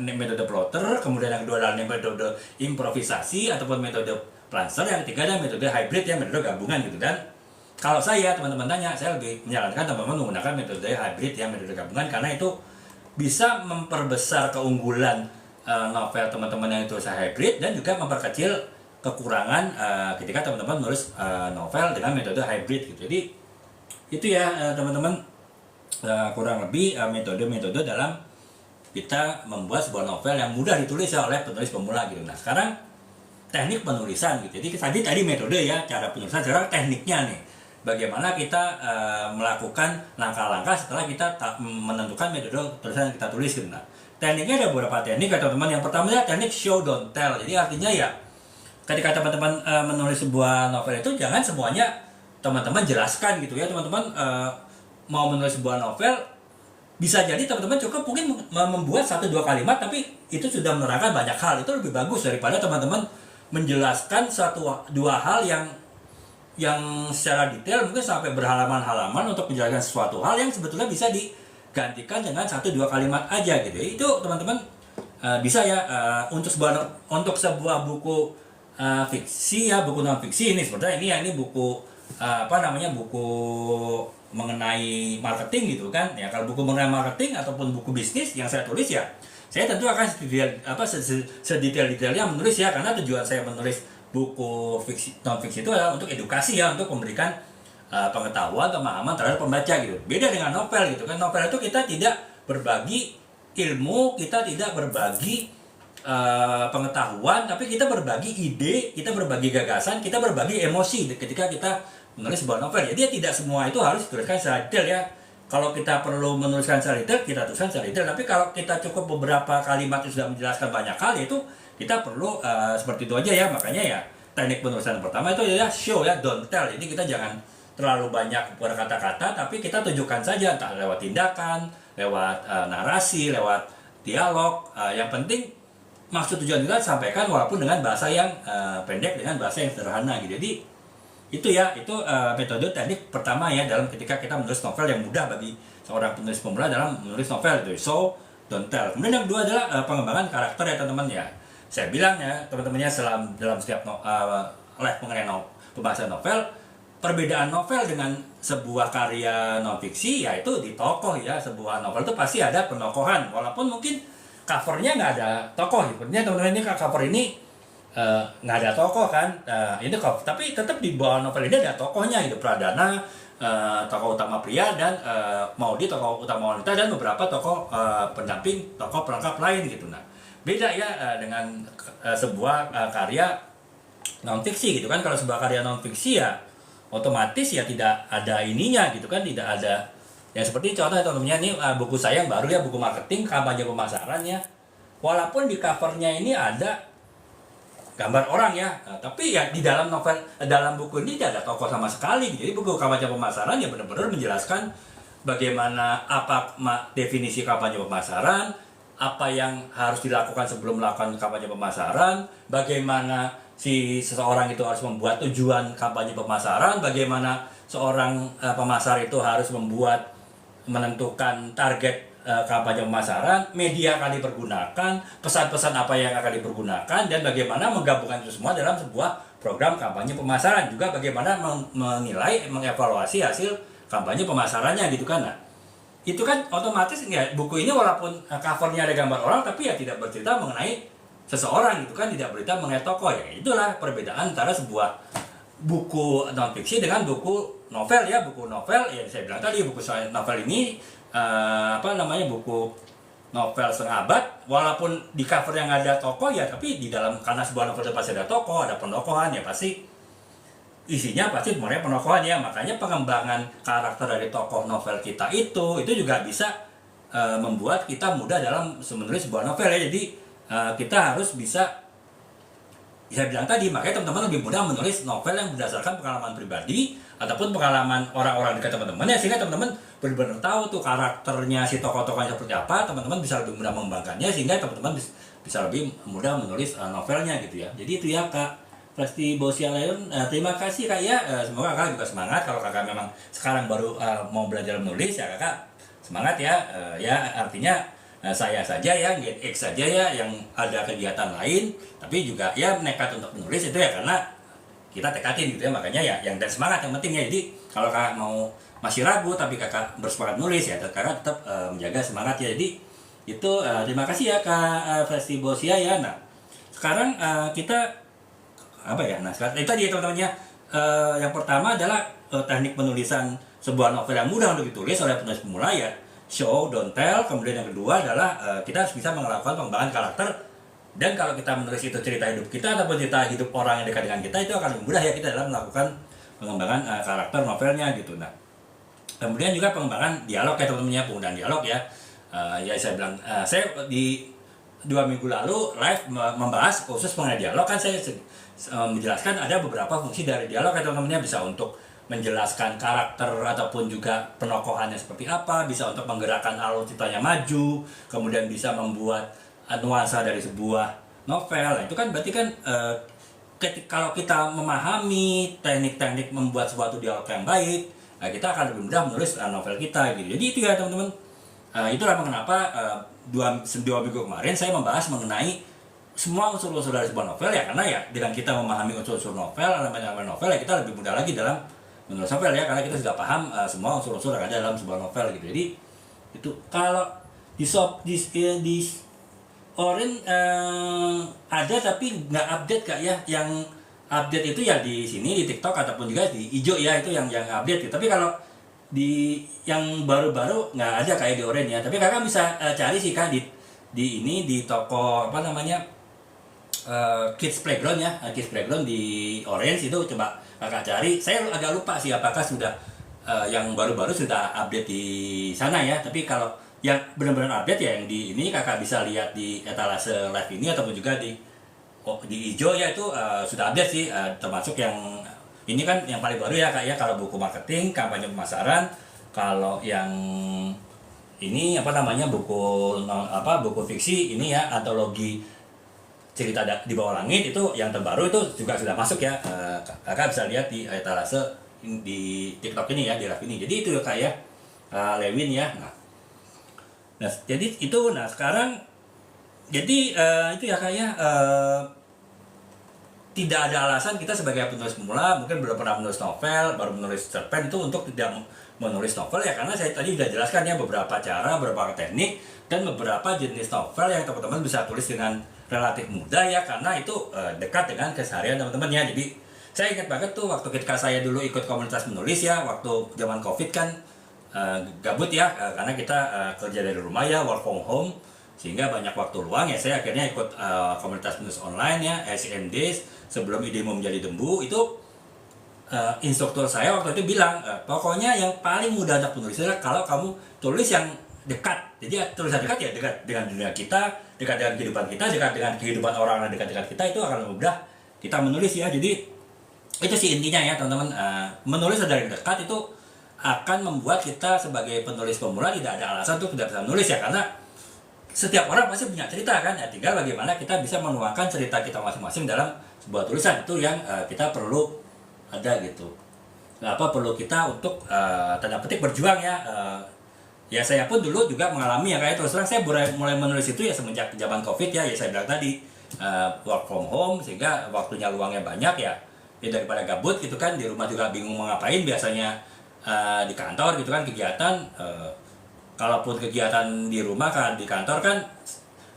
A: metode plotter, kemudian yang kedua adalah metode improvisasi ataupun metode planser, yang ketiga adalah metode hybrid, ya metode gabungan gitu. Dan kalau saya, teman-teman tanya, saya lebih menyarankan teman-teman menggunakan metode hybrid, ya metode gabungan, karena itu bisa memperbesar keunggulan novel teman-teman yang itu hybrid, dan juga memperkecil kekurangan ketika teman-teman menulis novel dengan metode hybrid gitu. Jadi itu ya teman-teman, kurang lebih metode-metode dalam kita membuat sebuah novel yang mudah ditulis oleh penulis pemula gitu. Nah sekarang teknik penulisan gitu. Jadi tadi metode ya, cara penulisan. Sekarang tekniknya nih, bagaimana kita melakukan langkah-langkah setelah kita menentukan metode tulisan yang kita tulis gitu. Nah tekniknya ada beberapa teknik ya teman-teman. Yang pertama ya teknik show don't tell. Jadi artinya ya, ketika teman-teman menulis sebuah novel itu jangan semuanya teman-teman jelaskan gitu ya. Teman-teman mau menulis sebuah novel, bisa jadi teman-teman cukup mungkin membuat 1-2 kalimat, tapi itu sudah menerangkan banyak hal. Itu lebih bagus daripada teman-teman menjelaskan 1-2 hal yang secara detail mungkin sampai berhalaman-halaman untuk menjelaskan sesuatu hal yang sebetulnya bisa digantikan dengan 1-2 kalimat aja gitu. Itu teman-teman bisa ya untuk sebuah buku fiksi ya, buku non fiksi ini sebenarnya ini buku buku mengenai marketing gitu kan ya. Kalau buku mengenai marketing ataupun buku bisnis yang saya tulis ya, saya tentu akan sedetail-detailnya menulis ya, karena tujuan saya menulis buku fiksi non fiksi itu adalah untuk edukasi ya, untuk memberikan pengetahuan, pemahaman terhadap pembaca gitu. Beda dengan novel gitu kan. Novel itu kita tidak berbagi ilmu, kita tidak berbagi pengetahuan, tapi kita berbagi ide, kita berbagi gagasan, kita berbagi emosi ketika kita menulis sebuah novel. Jadi ya tidak semua itu harus dituliskan secara detail ya. Kalau kita perlu menuliskan secara detail, kita tuliskan secara detail. Tapi kalau kita cukup beberapa kalimat yang sudah menjelaskan banyak hal, itu kita perlu seperti itu aja ya. Makanya ya teknik penulisan pertama itu adalah show ya, don't tell. Jadi kita jangan terlalu banyak berkata-kata, tapi kita tunjukkan saja, entah lewat tindakan, lewat narasi, lewat dialog. Yang penting maksud tujuan kita sampaikan walaupun dengan bahasa yang pendek, dengan bahasa yang sederhana gitu. Jadi itu ya, itu metode teknik pertama ya dalam ketika kita menulis novel yang mudah bagi seorang penulis pemula dalam menulis novel itu, show don't tell. Kemudian yang kedua adalah pengembangan karakter ya teman-teman ya. Saya bilang ya teman-temannya dalam setiap live mengenai pembahasan novel, perbedaan novel dengan sebuah karya non fiksi yaitu di tokoh ya. Sebuah novel itu pasti ada penokohan, walaupun mungkin covernya nggak ada tokoh. Sebenarnya teman-teman ini cover ini nggak ada tokoh kan, ini cover, tapi tetap di bawah novel ini ada tokohnya, itu Pradana, tokoh utama pria, dan Maudi tokoh utama wanita, dan beberapa tokoh pendamping, tokoh pelengkap lain gitu. Nah beda ya dengan sebuah karya non fiksi gitu kan. Kalau sebuah karya non fiksi ya otomatis ya tidak ada ininya gitu kan, tidak ada ya. Seperti contoh teman-temannya ini buku saya yang baru ya, buku marketing kampanye pemasaran ya. Walaupun di covernya ini ada gambar orang ya, tapi ya di dalam novel, dalam buku ini tidak ada tokoh sama sekali. Jadi buku kampanye pemasaran ya benar-benar menjelaskan bagaimana apa definisi kampanye pemasaran, apa yang harus dilakukan sebelum melakukan kampanye pemasaran, bagaimana seseorang itu harus membuat tujuan kampanye pemasaran, bagaimana seorang pemasar itu harus menentukan target kampanye pemasaran, media akan dipergunakan, pesan-pesan apa yang akan dipergunakan, dan bagaimana menggabungkan itu semua dalam sebuah program kampanye pemasaran. Juga bagaimana menilai, mengevaluasi hasil kampanye pemasarannya gitu kan. Nah, itu kan otomatis ya, buku ini walaupun covernya ada gambar orang, tapi ya tidak bercerita mengenai seseorang gitu kan, tidak bercerita mengenai tokoh ya. Itulah perbedaan antara sebuah buku non fiksi dengan buku novel ya. Buku novel ya saya bilang tadi, buku novel ini buku novel setengah abad, walaupun di cover yang ada tokoh ya, tapi di dalam, karena sebuah novel itu pasti ada tokoh, ada penokohan ya, pasti isinya pasti sebenarnya penokohan ya. Makanya pengembangan karakter dari tokoh novel kita itu juga bisa membuat kita mudah dalam menulis sebuah novel ya. Jadi kita harus bisa, saya bilang tadi, makanya teman-teman lebih mudah menulis novel yang berdasarkan pengalaman pribadi ataupun pengalaman orang-orang dekat teman-teman ya, sehingga teman-teman benar-benar tahu tuh karakternya si tokoh-tokohnya seperti apa. Teman-teman bisa lebih mudah mengembangkannya, sehingga teman-teman bisa lebih mudah menulis novelnya gitu ya. Jadi itu ya Kak Presti Bosia Lion, terima kasih Kak ya. Semoga Kakak juga semangat. Kalau Kakak memang sekarang baru mau belajar menulis ya Kakak semangat ya. Ya artinya saya saja ya, Gen X saja ya yang ada kegiatan lain, tapi juga ya nekat untuk menulis itu ya karena kita tekatin gitu ya. Makanya ya yang dan semangat yang penting ya. Jadi kalau Kakak mau masih ragu tapi Kakak bersemangat menulis ya Kakak tetap menjaga semangat ya. Jadi itu terima kasih ya Kak Presti Bosia ya. Nah, sekarang kita apa ya, nah sekarang itu tadi teman-temannya, yang pertama adalah teknik penulisan sebuah novel yang mudah untuk ditulis oleh penulis pemula ya, show don't tell. Kemudian yang kedua adalah kita harus bisa melakukan pengembangan karakter, dan kalau kita menulis itu cerita hidup kita ataupun cerita hidup orang yang dekat dengan kita, itu akan lebih mudah ya kita dalam melakukan pengembangan karakter novelnya gitu. Nah kemudian juga pengembangan dialog ya teman-temannya, penggunaan dialog ya. Ya saya bilang, saya di 2 minggu lalu live membahas khusus mengenai dialog, kan saya menjelaskan ada beberapa fungsi dari dialog ya teman-teman, bisa untuk menjelaskan karakter ataupun juga penokohannya seperti apa, bisa untuk menggerakkan alur ceritanya maju, kemudian bisa membuat nuansa dari sebuah novel. Itu kan berarti kan kalau kita memahami teknik-teknik membuat suatu dialog yang baik, kita akan lebih mudah menulis novel kita gitu. Jadi itu ya teman-teman. Itulah mengapa 2 minggu kemarin saya membahas mengenai semua unsur-unsur dari sebuah novel ya, karena ya dengan kita memahami unsur-unsur novel, elemen-elemen novel ya kita lebih mudah lagi dalam menulis novel ya, karena kita sudah paham semua unsur-unsur yang ada dalam sebuah novel gitu. Jadi itu kalau di Orange ada tapi nggak update Kak ya. Yang update itu ya di sini di TikTok ataupun juga di Ijo ya, itu yang update gitu. Tapi kalau di yang baru-baru nggak ada kayak di Orange ya. Tapi Kakak bisa cari sih Kak di ini di toko apa namanya, Kids Playground ya, Kids Playground di Orange itu coba Kakak cari. Saya agak lupa sih apakah sudah yang baru-baru sudah update di sana ya. Tapi kalau yang benar-benar update ya yang di ini Kakak bisa lihat di etalase live ini ataupun juga di Ijo ya, itu sudah update sih, termasuk yang ini kan yang paling baru ya Kak ya. Kalau buku marketing, kampanye pemasaran, kalau yang ini apa namanya buku fiksi ini ya, antologi cerita di bawah langit, itu yang terbaru itu juga sudah masuk ya. Kakak bisa lihat di etalase di TikTok ini ya, di live ini. Jadi itu ya Kak ya, Lewin ya. Nah jadi itu, nah sekarang jadi itu ya Kak ya, tidak ada alasan kita sebagai penulis pemula mungkin belum pernah menulis novel, baru menulis cerpen itu untuk tidak menulis novel ya, karena saya tadi sudah jelaskan ya beberapa cara, beberapa teknik, dan beberapa jenis novel yang teman-teman bisa tulis dengan relatif mudah ya, karena itu dekat dengan keseharian teman-teman ya. Jadi saya ingat banget tuh waktu ketika saya dulu ikut komunitas menulis ya, waktu zaman COVID kan gabut ya, karena kita kerja dari rumah ya, work from home, sehingga banyak waktu luang ya. Saya akhirnya ikut komunitas menulis online ya, SCM Days, sebelum Idemu Menjadi Dembu. Itu instruktur saya waktu itu bilang, pokoknya yang paling mudah untuk menulis adalah kalau kamu tulis yang dekat. Jadi tulisan dekat ya dekat dengan dunia kita, dekat dengan kehidupan kita, dekat dengan kehidupan orang yang dekat-dekat kita, itu akan lebih mudah kita menulis ya. Jadi itu sih intinya ya teman-teman, menulis dari dekat itu akan membuat kita sebagai penulis pemula tidak ada alasan untuk tidak bisa menulis ya, karena setiap orang pasti punya cerita kan ya, tinggal bagaimana kita bisa menuangkan cerita kita masing-masing dalam sebuah tulisan. Itu yang kita perlu ada gitu. Nah, perlu kita untuk tanda petik berjuang ya. Ya saya pun dulu juga mengalami ya, kayak terus terang saya mulai menulis itu ya semenjak zaman COVID ya. Ya saya bilang tadi work from home, sehingga waktunya luangnya banyak ya. Ya daripada gabut gitu kan, di rumah juga bingung mau ngapain, biasanya di kantor gitu kan kegiatan. Kalaupun kegiatan di rumah kan di kantor kan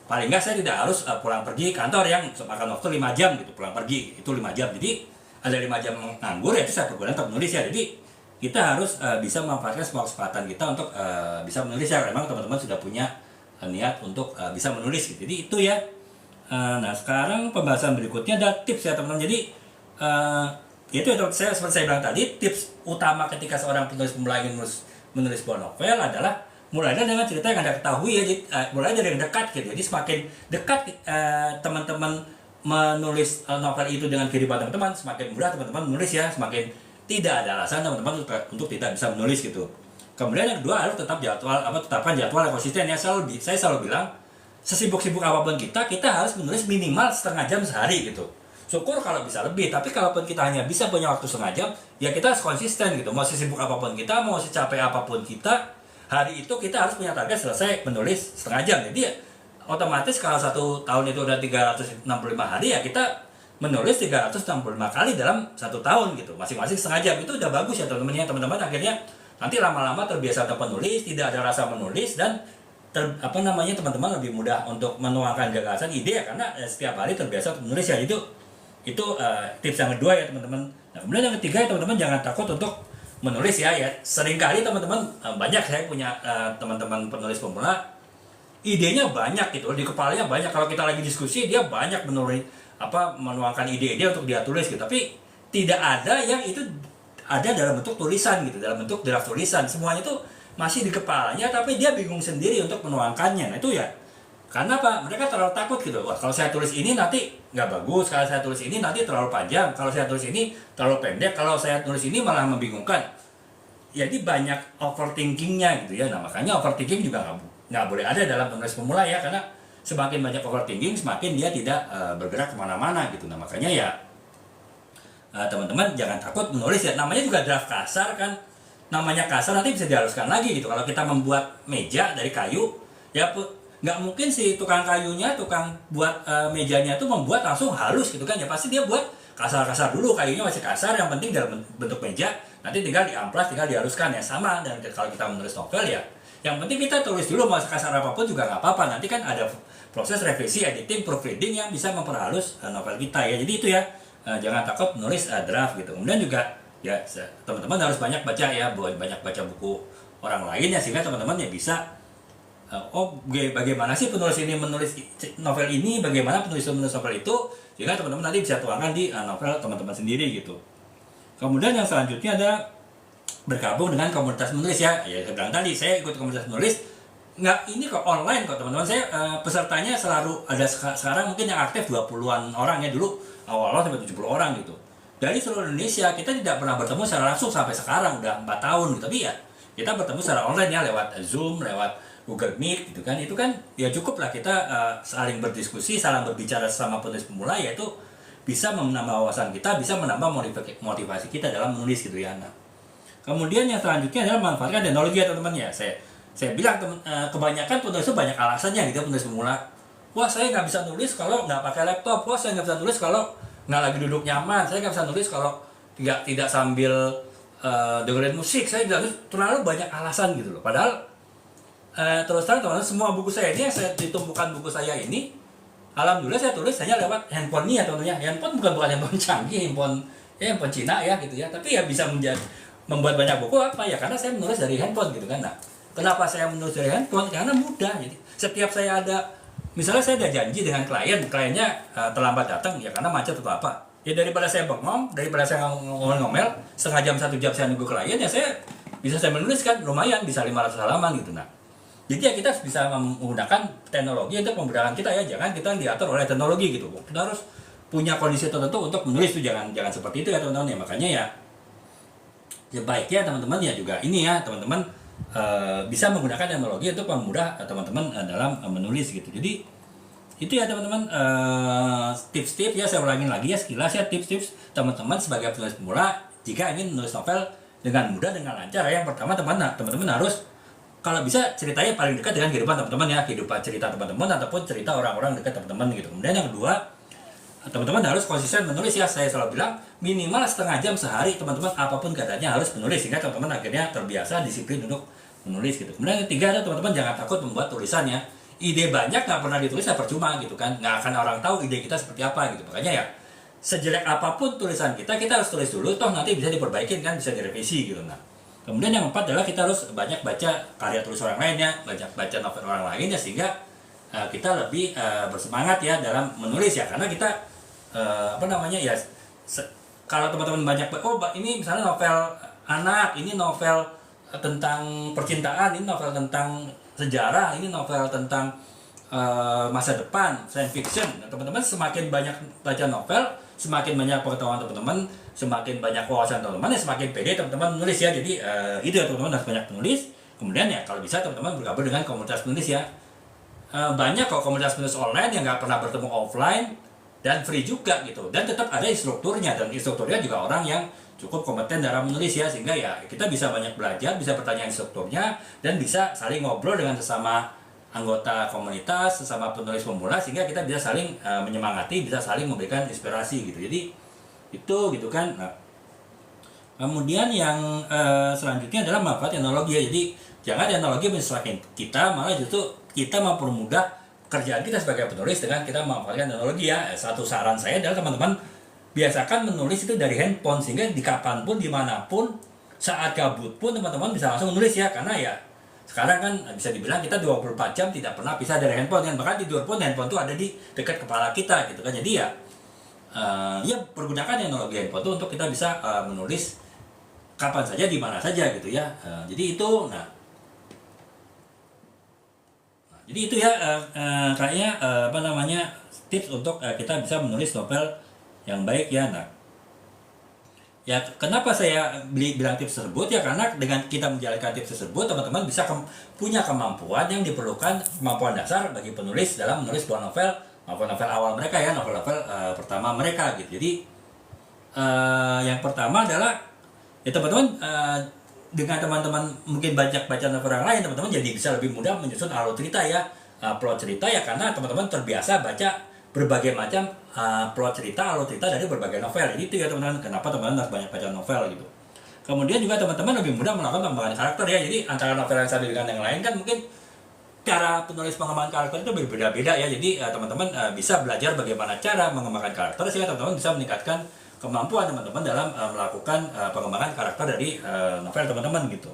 A: paling nggak saya tidak harus pulang pergi kantor yang makan waktu 5 jam gitu, pulang pergi itu 5 jam. Jadi ada 5 jam nganggur ya, itu saya pergunakan untuk menulis ya. Jadi kita harus bisa memanfaatkan semua kesempatan kita untuk bisa menulis ya. Memang teman-teman sudah punya niat untuk bisa menulis gitu. Jadi itu ya. Nah sekarang pembahasan berikutnya ada tips ya teman-teman. Jadi itu saya seperti saya bilang tadi, tips utama ketika seorang penulis pemula ingin menulis sebuah novel adalah mulainya dengan cerita yang Anda ketahui ya. Mulai dari yang dekat gitu. Jadi semakin dekat teman-teman menulis novel itu dengan kehidupan teman-teman, semakin mudah teman-teman menulis ya, semakin tidak ada alasan teman-teman untuk tidak bisa menulis gitu. Kemudian yang kedua, harus tetapkan jadwal yang konsisten ya. Saya selalu bilang, sesibuk-sibuk apapun kita harus menulis minimal setengah jam sehari gitu. syukur kalau bisa lebih. Tapi kalaupun kita hanya bisa punya waktu setengah jam, ya kita harus konsisten gitu. Mau sesibuk apapun kita, mau secapek apapun kita, hari itu kita harus punya target selesai menulis setengah jam. Jadi ya, otomatis kalau 1 tahun itu udah 365 hari, ya kita menulis 365 kali dalam 1 tahun gitu. Masing-masing setengah jam, itu udah bagus ya teman-teman ya. Teman-teman akhirnya nanti lama-lama terbiasa untuk menulis, tidak ada rasa menulis, dan teman-teman lebih mudah untuk menuangkan gagasan ide ya, karena setiap hari terbiasa untuk menulis ya. Itu tips yang kedua ya teman-teman. Nah, kemudian yang ketiga ya teman-teman, jangan takut untuk menulis ya. Seringkali teman-teman, banyak saya punya teman-teman penulis pemula, idenya banyak gitu di kepalanya banyak. Kalau kita lagi diskusi, dia banyak menuangkan ide-ide untuk dia tulis gitu, tapi tidak ada yang itu ada dalam bentuk tulisan gitu, dalam bentuk draft tulisan. Semuanya itu masih di kepalanya, tapi dia bingung sendiri untuk menuangkannya. Nah itu ya karena apa? Mereka terlalu takut gitu. Wah, kalau saya tulis ini nanti nggak bagus, kalau saya tulis ini nanti terlalu panjang, kalau saya tulis ini terlalu pendek, kalau saya tulis ini malah membingungkan. Jadi banyak overthinkingnya gitu ya. Nah makanya overthinking juga nggak boleh ada dalam penulis pemula ya, karena semakin banyak overthinking, semakin dia tidak bergerak kemana-mana gitu. Nah makanya ya teman-teman jangan takut menulis ya. Namanya juga draft kasar kan, namanya kasar nanti bisa dihaluskan lagi gitu. Kalau kita membuat meja dari kayu, ya nggak mungkin si tukang kayunya, tukang buat mejanya itu membuat langsung halus gitu kan ya. Pasti dia buat kasar-kasar dulu, kayunya masih kasar, yang penting dalam bentuk meja, nanti tinggal diamplas, tinggal dihaluskan ya. Sama dan kalau kita menulis novel ya, yang penting kita tulis dulu, mau sekasar apapun juga nggak apa-apa. Nanti kan ada proses revisi, editing, proofreading yang bisa memperhalus novel kita ya. Jadi itu ya, jangan takut menulis draft gitu. Kemudian juga ya teman-teman harus banyak baca ya, banyak baca buku orang lain ya, sehingga teman-teman ya bisa bagaimana sih penulis ini menulis novel ini, bagaimana penulis novel itu, sehingga teman-teman nanti bisa tuangkan di novel teman-teman sendiri gitu. Kemudian yang selanjutnya ada bergabung dengan komunitas menulis ya. Ya saya bilang tadi, saya ikut komunitas menulis, nggak ini kok online kok teman-teman. Saya pesertanya selalu ada, sekarang mungkin yang aktif 20-an orang ya, dulu awal-awal sampai 70 orang gitu. Dari seluruh Indonesia. Kita tidak pernah bertemu secara langsung sampai sekarang, udah 4 tahun gitu. Tapi ya kita bertemu secara online ya, lewat Zoom, lewat Google Meet gitu kan. Itu kan ya cukup lah kita saling berdiskusi, saling berbicara sama penulis pemula, yaitu bisa menambah wawasan kita, bisa menambah motivasi kita dalam menulis gitu ya. Nah, kemudian yang selanjutnya adalah manfaatkan teknologi ya teman-teman ya. Saya bilang kebanyakan penulis itu banyak alasannya gitu, penulis pemula. Wah saya nggak bisa nulis kalau nggak pakai laptop. Wah saya nggak bisa nulis kalau nggak lagi duduk nyaman. Saya nggak bisa nulis kalau tidak sambil dengerin musik. Saya terlalu banyak alasan gitu loh. Padahal terus terang teman-teman, semua buku saya ini yang saya ditumpukan buku saya ini, alhamdulillah saya tulis hanya lewat handphone ini ya teman-teman ya. Handphone bukan handphone canggih, handphone Cina ya gitu ya. Tapi ya bisa membuat banyak buku apa ya, karena saya menulis dari handphone gitu kan. Nah, kenapa saya menulis dari handphone? Karena mudah. Jadi setiap saya ada, misalnya saya ada janji dengan kliennya terlambat datang ya karena macet atau apa, ya daripada saya bengong, daripada saya ngomel-ngomel setengah jam 1 jam saya nunggu klien, ya saya menulis kan, lumayan bisa 500 halaman gitu. Nah jadi ya kita bisa menggunakan teknologi untuk memudahkan kita ya, jangan kita diatur oleh teknologi gitu. Kita harus punya kondisi tertentu untuk menulis itu, jangan seperti itu ya teman-teman ya. Makanya ya baiknya teman-teman ya juga ini ya teman-teman bisa menggunakan teknologi untuk memudah teman-teman dalam menulis gitu. Jadi itu ya teman-teman, tips-tips ya, saya ulangin lagi ya sekilas ya, tips-tips teman-teman sebagai penulis pemula jika ingin menulis novel dengan mudah, dengan lancar ya. Yang pertama teman-teman harus kalau bisa ceritanya paling dekat dengan kehidupan teman-teman ya, kehidupan cerita teman-teman ataupun cerita orang-orang dekat teman-teman gitu. Kemudian yang kedua, teman-teman harus konsisten menulis ya. Saya selalu bilang minimal setengah jam sehari teman-teman, apapun keadaannya harus menulis, sehingga teman-teman akhirnya terbiasa disiplin untuk menulis gitu. Kemudian yang ketiga, teman-teman jangan takut membuat tulisannya. Ide banyak nggak pernah ditulis ya percuma gitu kan, nggak akan orang tahu ide kita seperti apa gitu. Makanya ya sejelek apapun tulisan kita harus tulis dulu, toh nanti bisa diperbaikin kan, bisa direvisi gitu. Nah kemudian yang keempat adalah kita harus banyak baca karya tulis orang lain ya, banyak baca novel orang lain ya, sehingga kita lebih bersemangat ya dalam menulis ya. Karena kita kalau teman-teman banyak, ini misalnya novel anak, ini novel tentang percintaan, ini novel tentang sejarah, ini novel tentang masa depan, science fiction. Nah, teman-teman semakin banyak baca novel, semakin banyak pengetahuan teman-teman, semakin banyak wawasan teman-teman, ya semakin pede teman-teman menulis ya. Jadi itu ya teman-teman, harus banyak menulis. Kemudian ya kalau bisa teman-teman bergabung dengan komunitas penulis ya. Banyak kok komunitas penulis online yang nggak pernah bertemu offline, dan free juga gitu, dan tetap ada instrukturnya, dan instrukturnya juga orang yang cukup kompeten dalam menulis ya, sehingga ya kita bisa banyak belajar, bisa bertanya instrukturnya, dan bisa saling ngobrol dengan sesama anggota komunitas, sesama penulis pemula, sehingga kita bisa saling menyemangati, bisa saling memberikan inspirasi gitu. Jadi itu gitu kan. Nah, kemudian yang selanjutnya adalah manfaat teknologi ya. Jadi jangan teknologi menyusahkan kita, malah justru kita mempermudah kerjaan kita sebagai penulis dengan kita memanfaatkan teknologi ya. Satu saran saya adalah teman-teman biasakan menulis itu dari handphone, sehingga di kapanpun, dimanapun, saat gabut pun teman-teman bisa langsung menulis ya. Karena ya sekarang kan bisa dibilang kita 24 jam tidak pernah pisah dari handphone kan. Bahkan tidur pun handphone itu ada di dekat kepala kita gitu kan. Jadi ya ya pergunakan teknologi handphone itu untuk kita bisa menulis kapan saja, di mana saja gitu ya. Jadi itu, jadi itu ya kayaknya apa namanya tips untuk kita bisa menulis novel yang baik ya. Nah, ya kenapa saya bilang tips tersebut ya, karena dengan kita menjalankan tips tersebut teman-teman bisa punya kemampuan yang diperlukan, kemampuan dasar bagi penulis dalam menulis sebuah novel, novel awal mereka ya, novel-novel pertama mereka gitu. Jadi yang pertama adalah ya teman-teman dengan teman-teman mungkin banyak baca novel orang lain, teman-teman jadi bisa lebih mudah menyusun alur cerita ya, plot cerita ya, karena teman-teman terbiasa baca berbagai macam plot cerita, alur cerita dari berbagai novel. Jadi itu ya teman-teman, kenapa teman-teman harus banyak baca novel gitu. Kemudian juga teman-teman lebih mudah melakukan pengembangan karakter ya. Jadi antara novel yang satu dengan yang lain kan mungkin cara penulis pengembangan karakter itu berbeda-beda ya. Jadi teman-teman bisa belajar bagaimana cara mengembangkan karakter, sehingga teman-teman bisa meningkatkan kemampuan teman-teman dalam melakukan pengembangan karakter dari novel teman-teman gitu.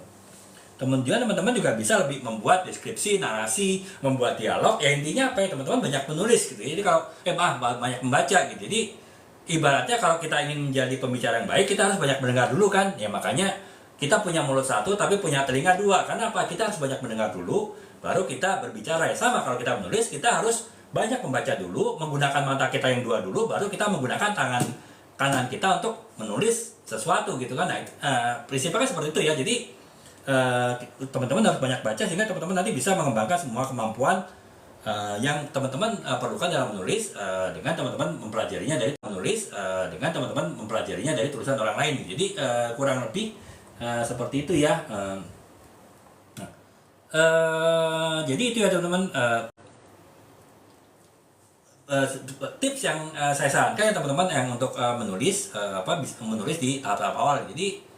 A: Kemudian teman-teman juga bisa lebih membuat deskripsi, narasi, membuat dialog. Ya intinya apa ya teman-teman, banyak menulis gitu. Jadi kalau banyak membaca gitu. Jadi ibaratnya kalau kita ingin menjadi pembicara yang baik, kita harus banyak mendengar dulu kan. Ya makanya kita punya mulut satu tapi punya telinga dua. Karena apa? Kita harus banyak mendengar dulu, baru kita berbicara. Ya sama kalau kita menulis, kita harus banyak membaca dulu, menggunakan mata kita yang dua dulu, baru kita menggunakan tangan kanan kita untuk menulis sesuatu gitu kan. Nah, prinsipnya seperti itu ya. Jadi teman-teman harus banyak baca, sehingga teman-teman nanti bisa mengembangkan semua kemampuan yang teman-teman perlukan dalam menulis dengan teman-teman mempelajarinya dari tulisan orang lain. Jadi kurang lebih seperti itu ya. Jadi itu ya teman-teman, tips yang saya sarankan ya teman-teman yang untuk menulis menulis di tahap awal. Jadi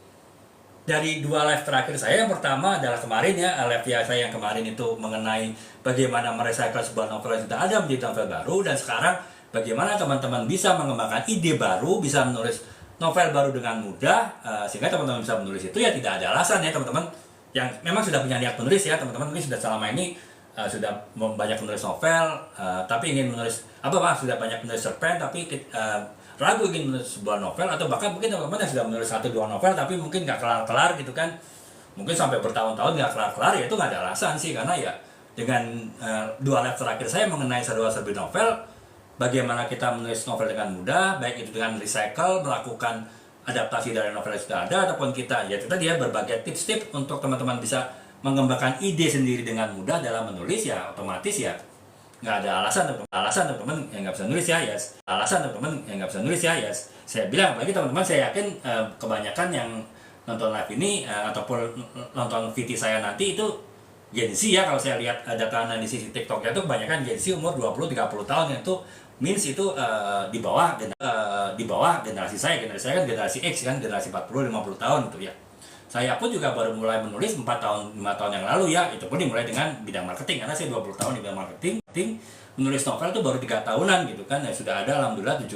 A: dari 2 live terakhir saya, yang pertama adalah kemarin ya, live saya yang kemarin itu mengenai bagaimana merecycle sebuah novel yang sudah ada menjadi novel baru, dan sekarang bagaimana teman-teman bisa mengembangkan ide baru, bisa menulis novel baru dengan mudah, sehingga teman-teman bisa menulis itu ya tidak ada alasan ya teman-teman yang memang sudah punya niat menulis ya. Teman-teman mungkin sudah selama ini sudah banyak menulis novel, tapi ingin menulis sudah banyak menulis cerpen tapi ragu ingin menulis sebuah novel, atau bahkan mungkin teman-teman yang sudah menulis 1-2 novel tapi mungkin nggak kelar-kelar gitu kan, mungkin sampai bertahun-tahun nggak kelar-kelar. Ya itu nggak ada alasan sih, karena ya dengan 2 live terakhir saya mengenai serba-serbi novel, bagaimana kita menulis novel dengan mudah, baik itu dengan recycle, melakukan adaptasi dari novel yang sudah ada, ataupun kita ya itu tadi ya berbagai tips-tips untuk teman-teman bisa mengembangkan ide sendiri dengan mudah dalam menulis, ya otomatis ya nggak ada alasan teman-teman yang nggak bisa nulis ya. Saya bilang, apalagi teman-teman, saya yakin kebanyakan yang nonton live ini ataupun nonton VT saya nanti itu Gen Z ya. Kalau saya lihat data analisis TikToknya itu kebanyakan Gen Z umur 20-30 tahun, yang itu means itu di bawah generasi saya. Generasi saya kan generasi X kan, generasi 40-50 tahun itu ya. Saya pun juga baru mulai menulis 5 tahun yang lalu ya. Itu pun dimulai dengan bidang marketing, karena saya 20 tahun di bidang marketing. Menulis novel itu baru 3 tahunan gitu kan. Ya sudah ada alhamdulillah 7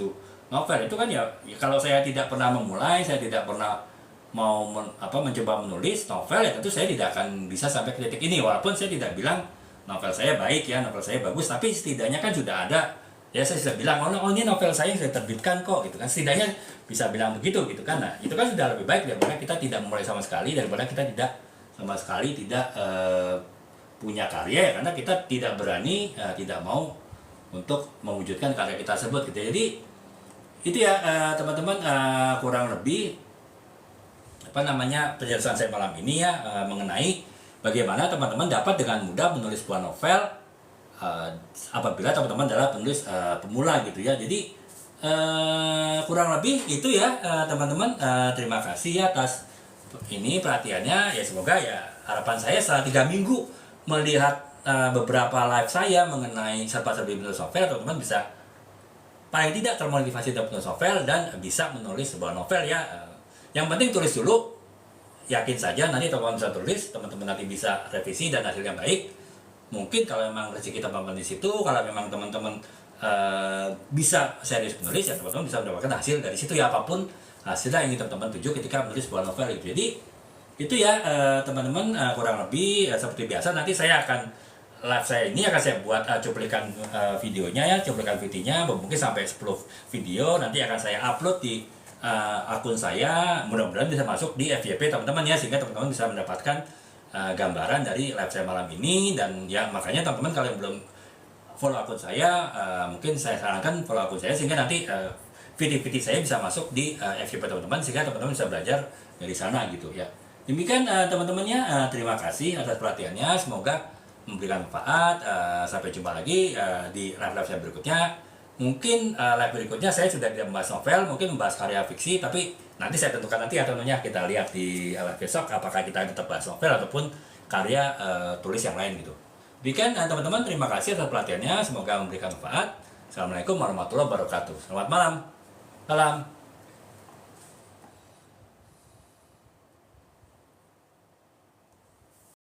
A: novel. Itu kan ya kalau saya tidak pernah memulai, saya tidak pernah mau mencoba menulis novel, ya tentu saya tidak akan bisa sampai ke titik ini. Walaupun saya tidak bilang novel saya baik ya, novel saya bagus, tapi setidaknya kan sudah ada. Ya saya sudah bilang, oh ini novel saya yang saya terbitkan kok gitu kan, setidaknya bisa bilang begitu gitu kan. Nah itu kan sudah lebih baik daripada kita tidak memulai sama sekali, daripada kita tidak sama sekali tidak punya karya ya, karena kita tidak berani, tidak mau untuk mewujudkan karya kita tersebut gitu. Jadi itu ya teman-teman, kurang lebih penjelasan saya malam ini ya, mengenai bagaimana teman-teman dapat dengan mudah menulis sebuah novel apabila teman-teman adalah penulis pemula gitu ya. Jadi kurang lebih itu ya teman-teman. Terima kasih ya atas ini perhatiannya ya. Semoga ya, harapan saya setelah 3 minggu melihat beberapa live saya mengenai serba-serbi menulis novel, teman-teman bisa paling tidak termotivasi dalam menulis novel dan bisa menulis sebuah novel ya. Yang penting tulis dulu, yakin saja nanti teman-teman bisa tulis, teman-teman nanti bisa revisi dan hasilnya baik. Mungkin kalau memang rezeki teman-teman di situ, kalau memang teman-teman bisa serius menulis ya, teman-teman bisa mendapatkan hasil dari situ ya, apapun hasilnya yang ingin teman-teman tuju ketika menulis sebuah novel itu. Jadi itu ya teman-teman, kurang lebih seperti biasa. Nanti saya akan live saya ini akan saya buat cuplikan videonya ya, cuplikan videonya mungkin sampai 10 video nanti akan saya upload di akun saya. Mudah-mudahan bisa masuk di FYP teman-teman ya, sehingga teman-teman bisa mendapatkan gambaran dari live saya malam ini. Dan ya makanya teman-teman kalau yang belum follow akun saya, mungkin saya sarankan follow akun saya, sehingga nanti video-video saya bisa masuk di FYP teman-teman, sehingga teman-teman bisa belajar dari sana gitu ya. Demikian teman-temannya, terima kasih atas perhatiannya, semoga memberikan manfaat. Sampai jumpa lagi di live-live saya berikutnya. Mungkin live berikutnya saya sudah tidak membahas novel, mungkin membahas karya fiksi, tapi nanti saya tentukan nanti ya teman-temannya, kita lihat di live besok apakah kita tetap bahas novel ataupun karya tulis yang lain gitu. Demikian teman-teman, terima kasih atas perhatiannya, semoga memberikan manfaat. Assalamualaikum warahmatullahi wabarakatuh. Selamat malam. Salam.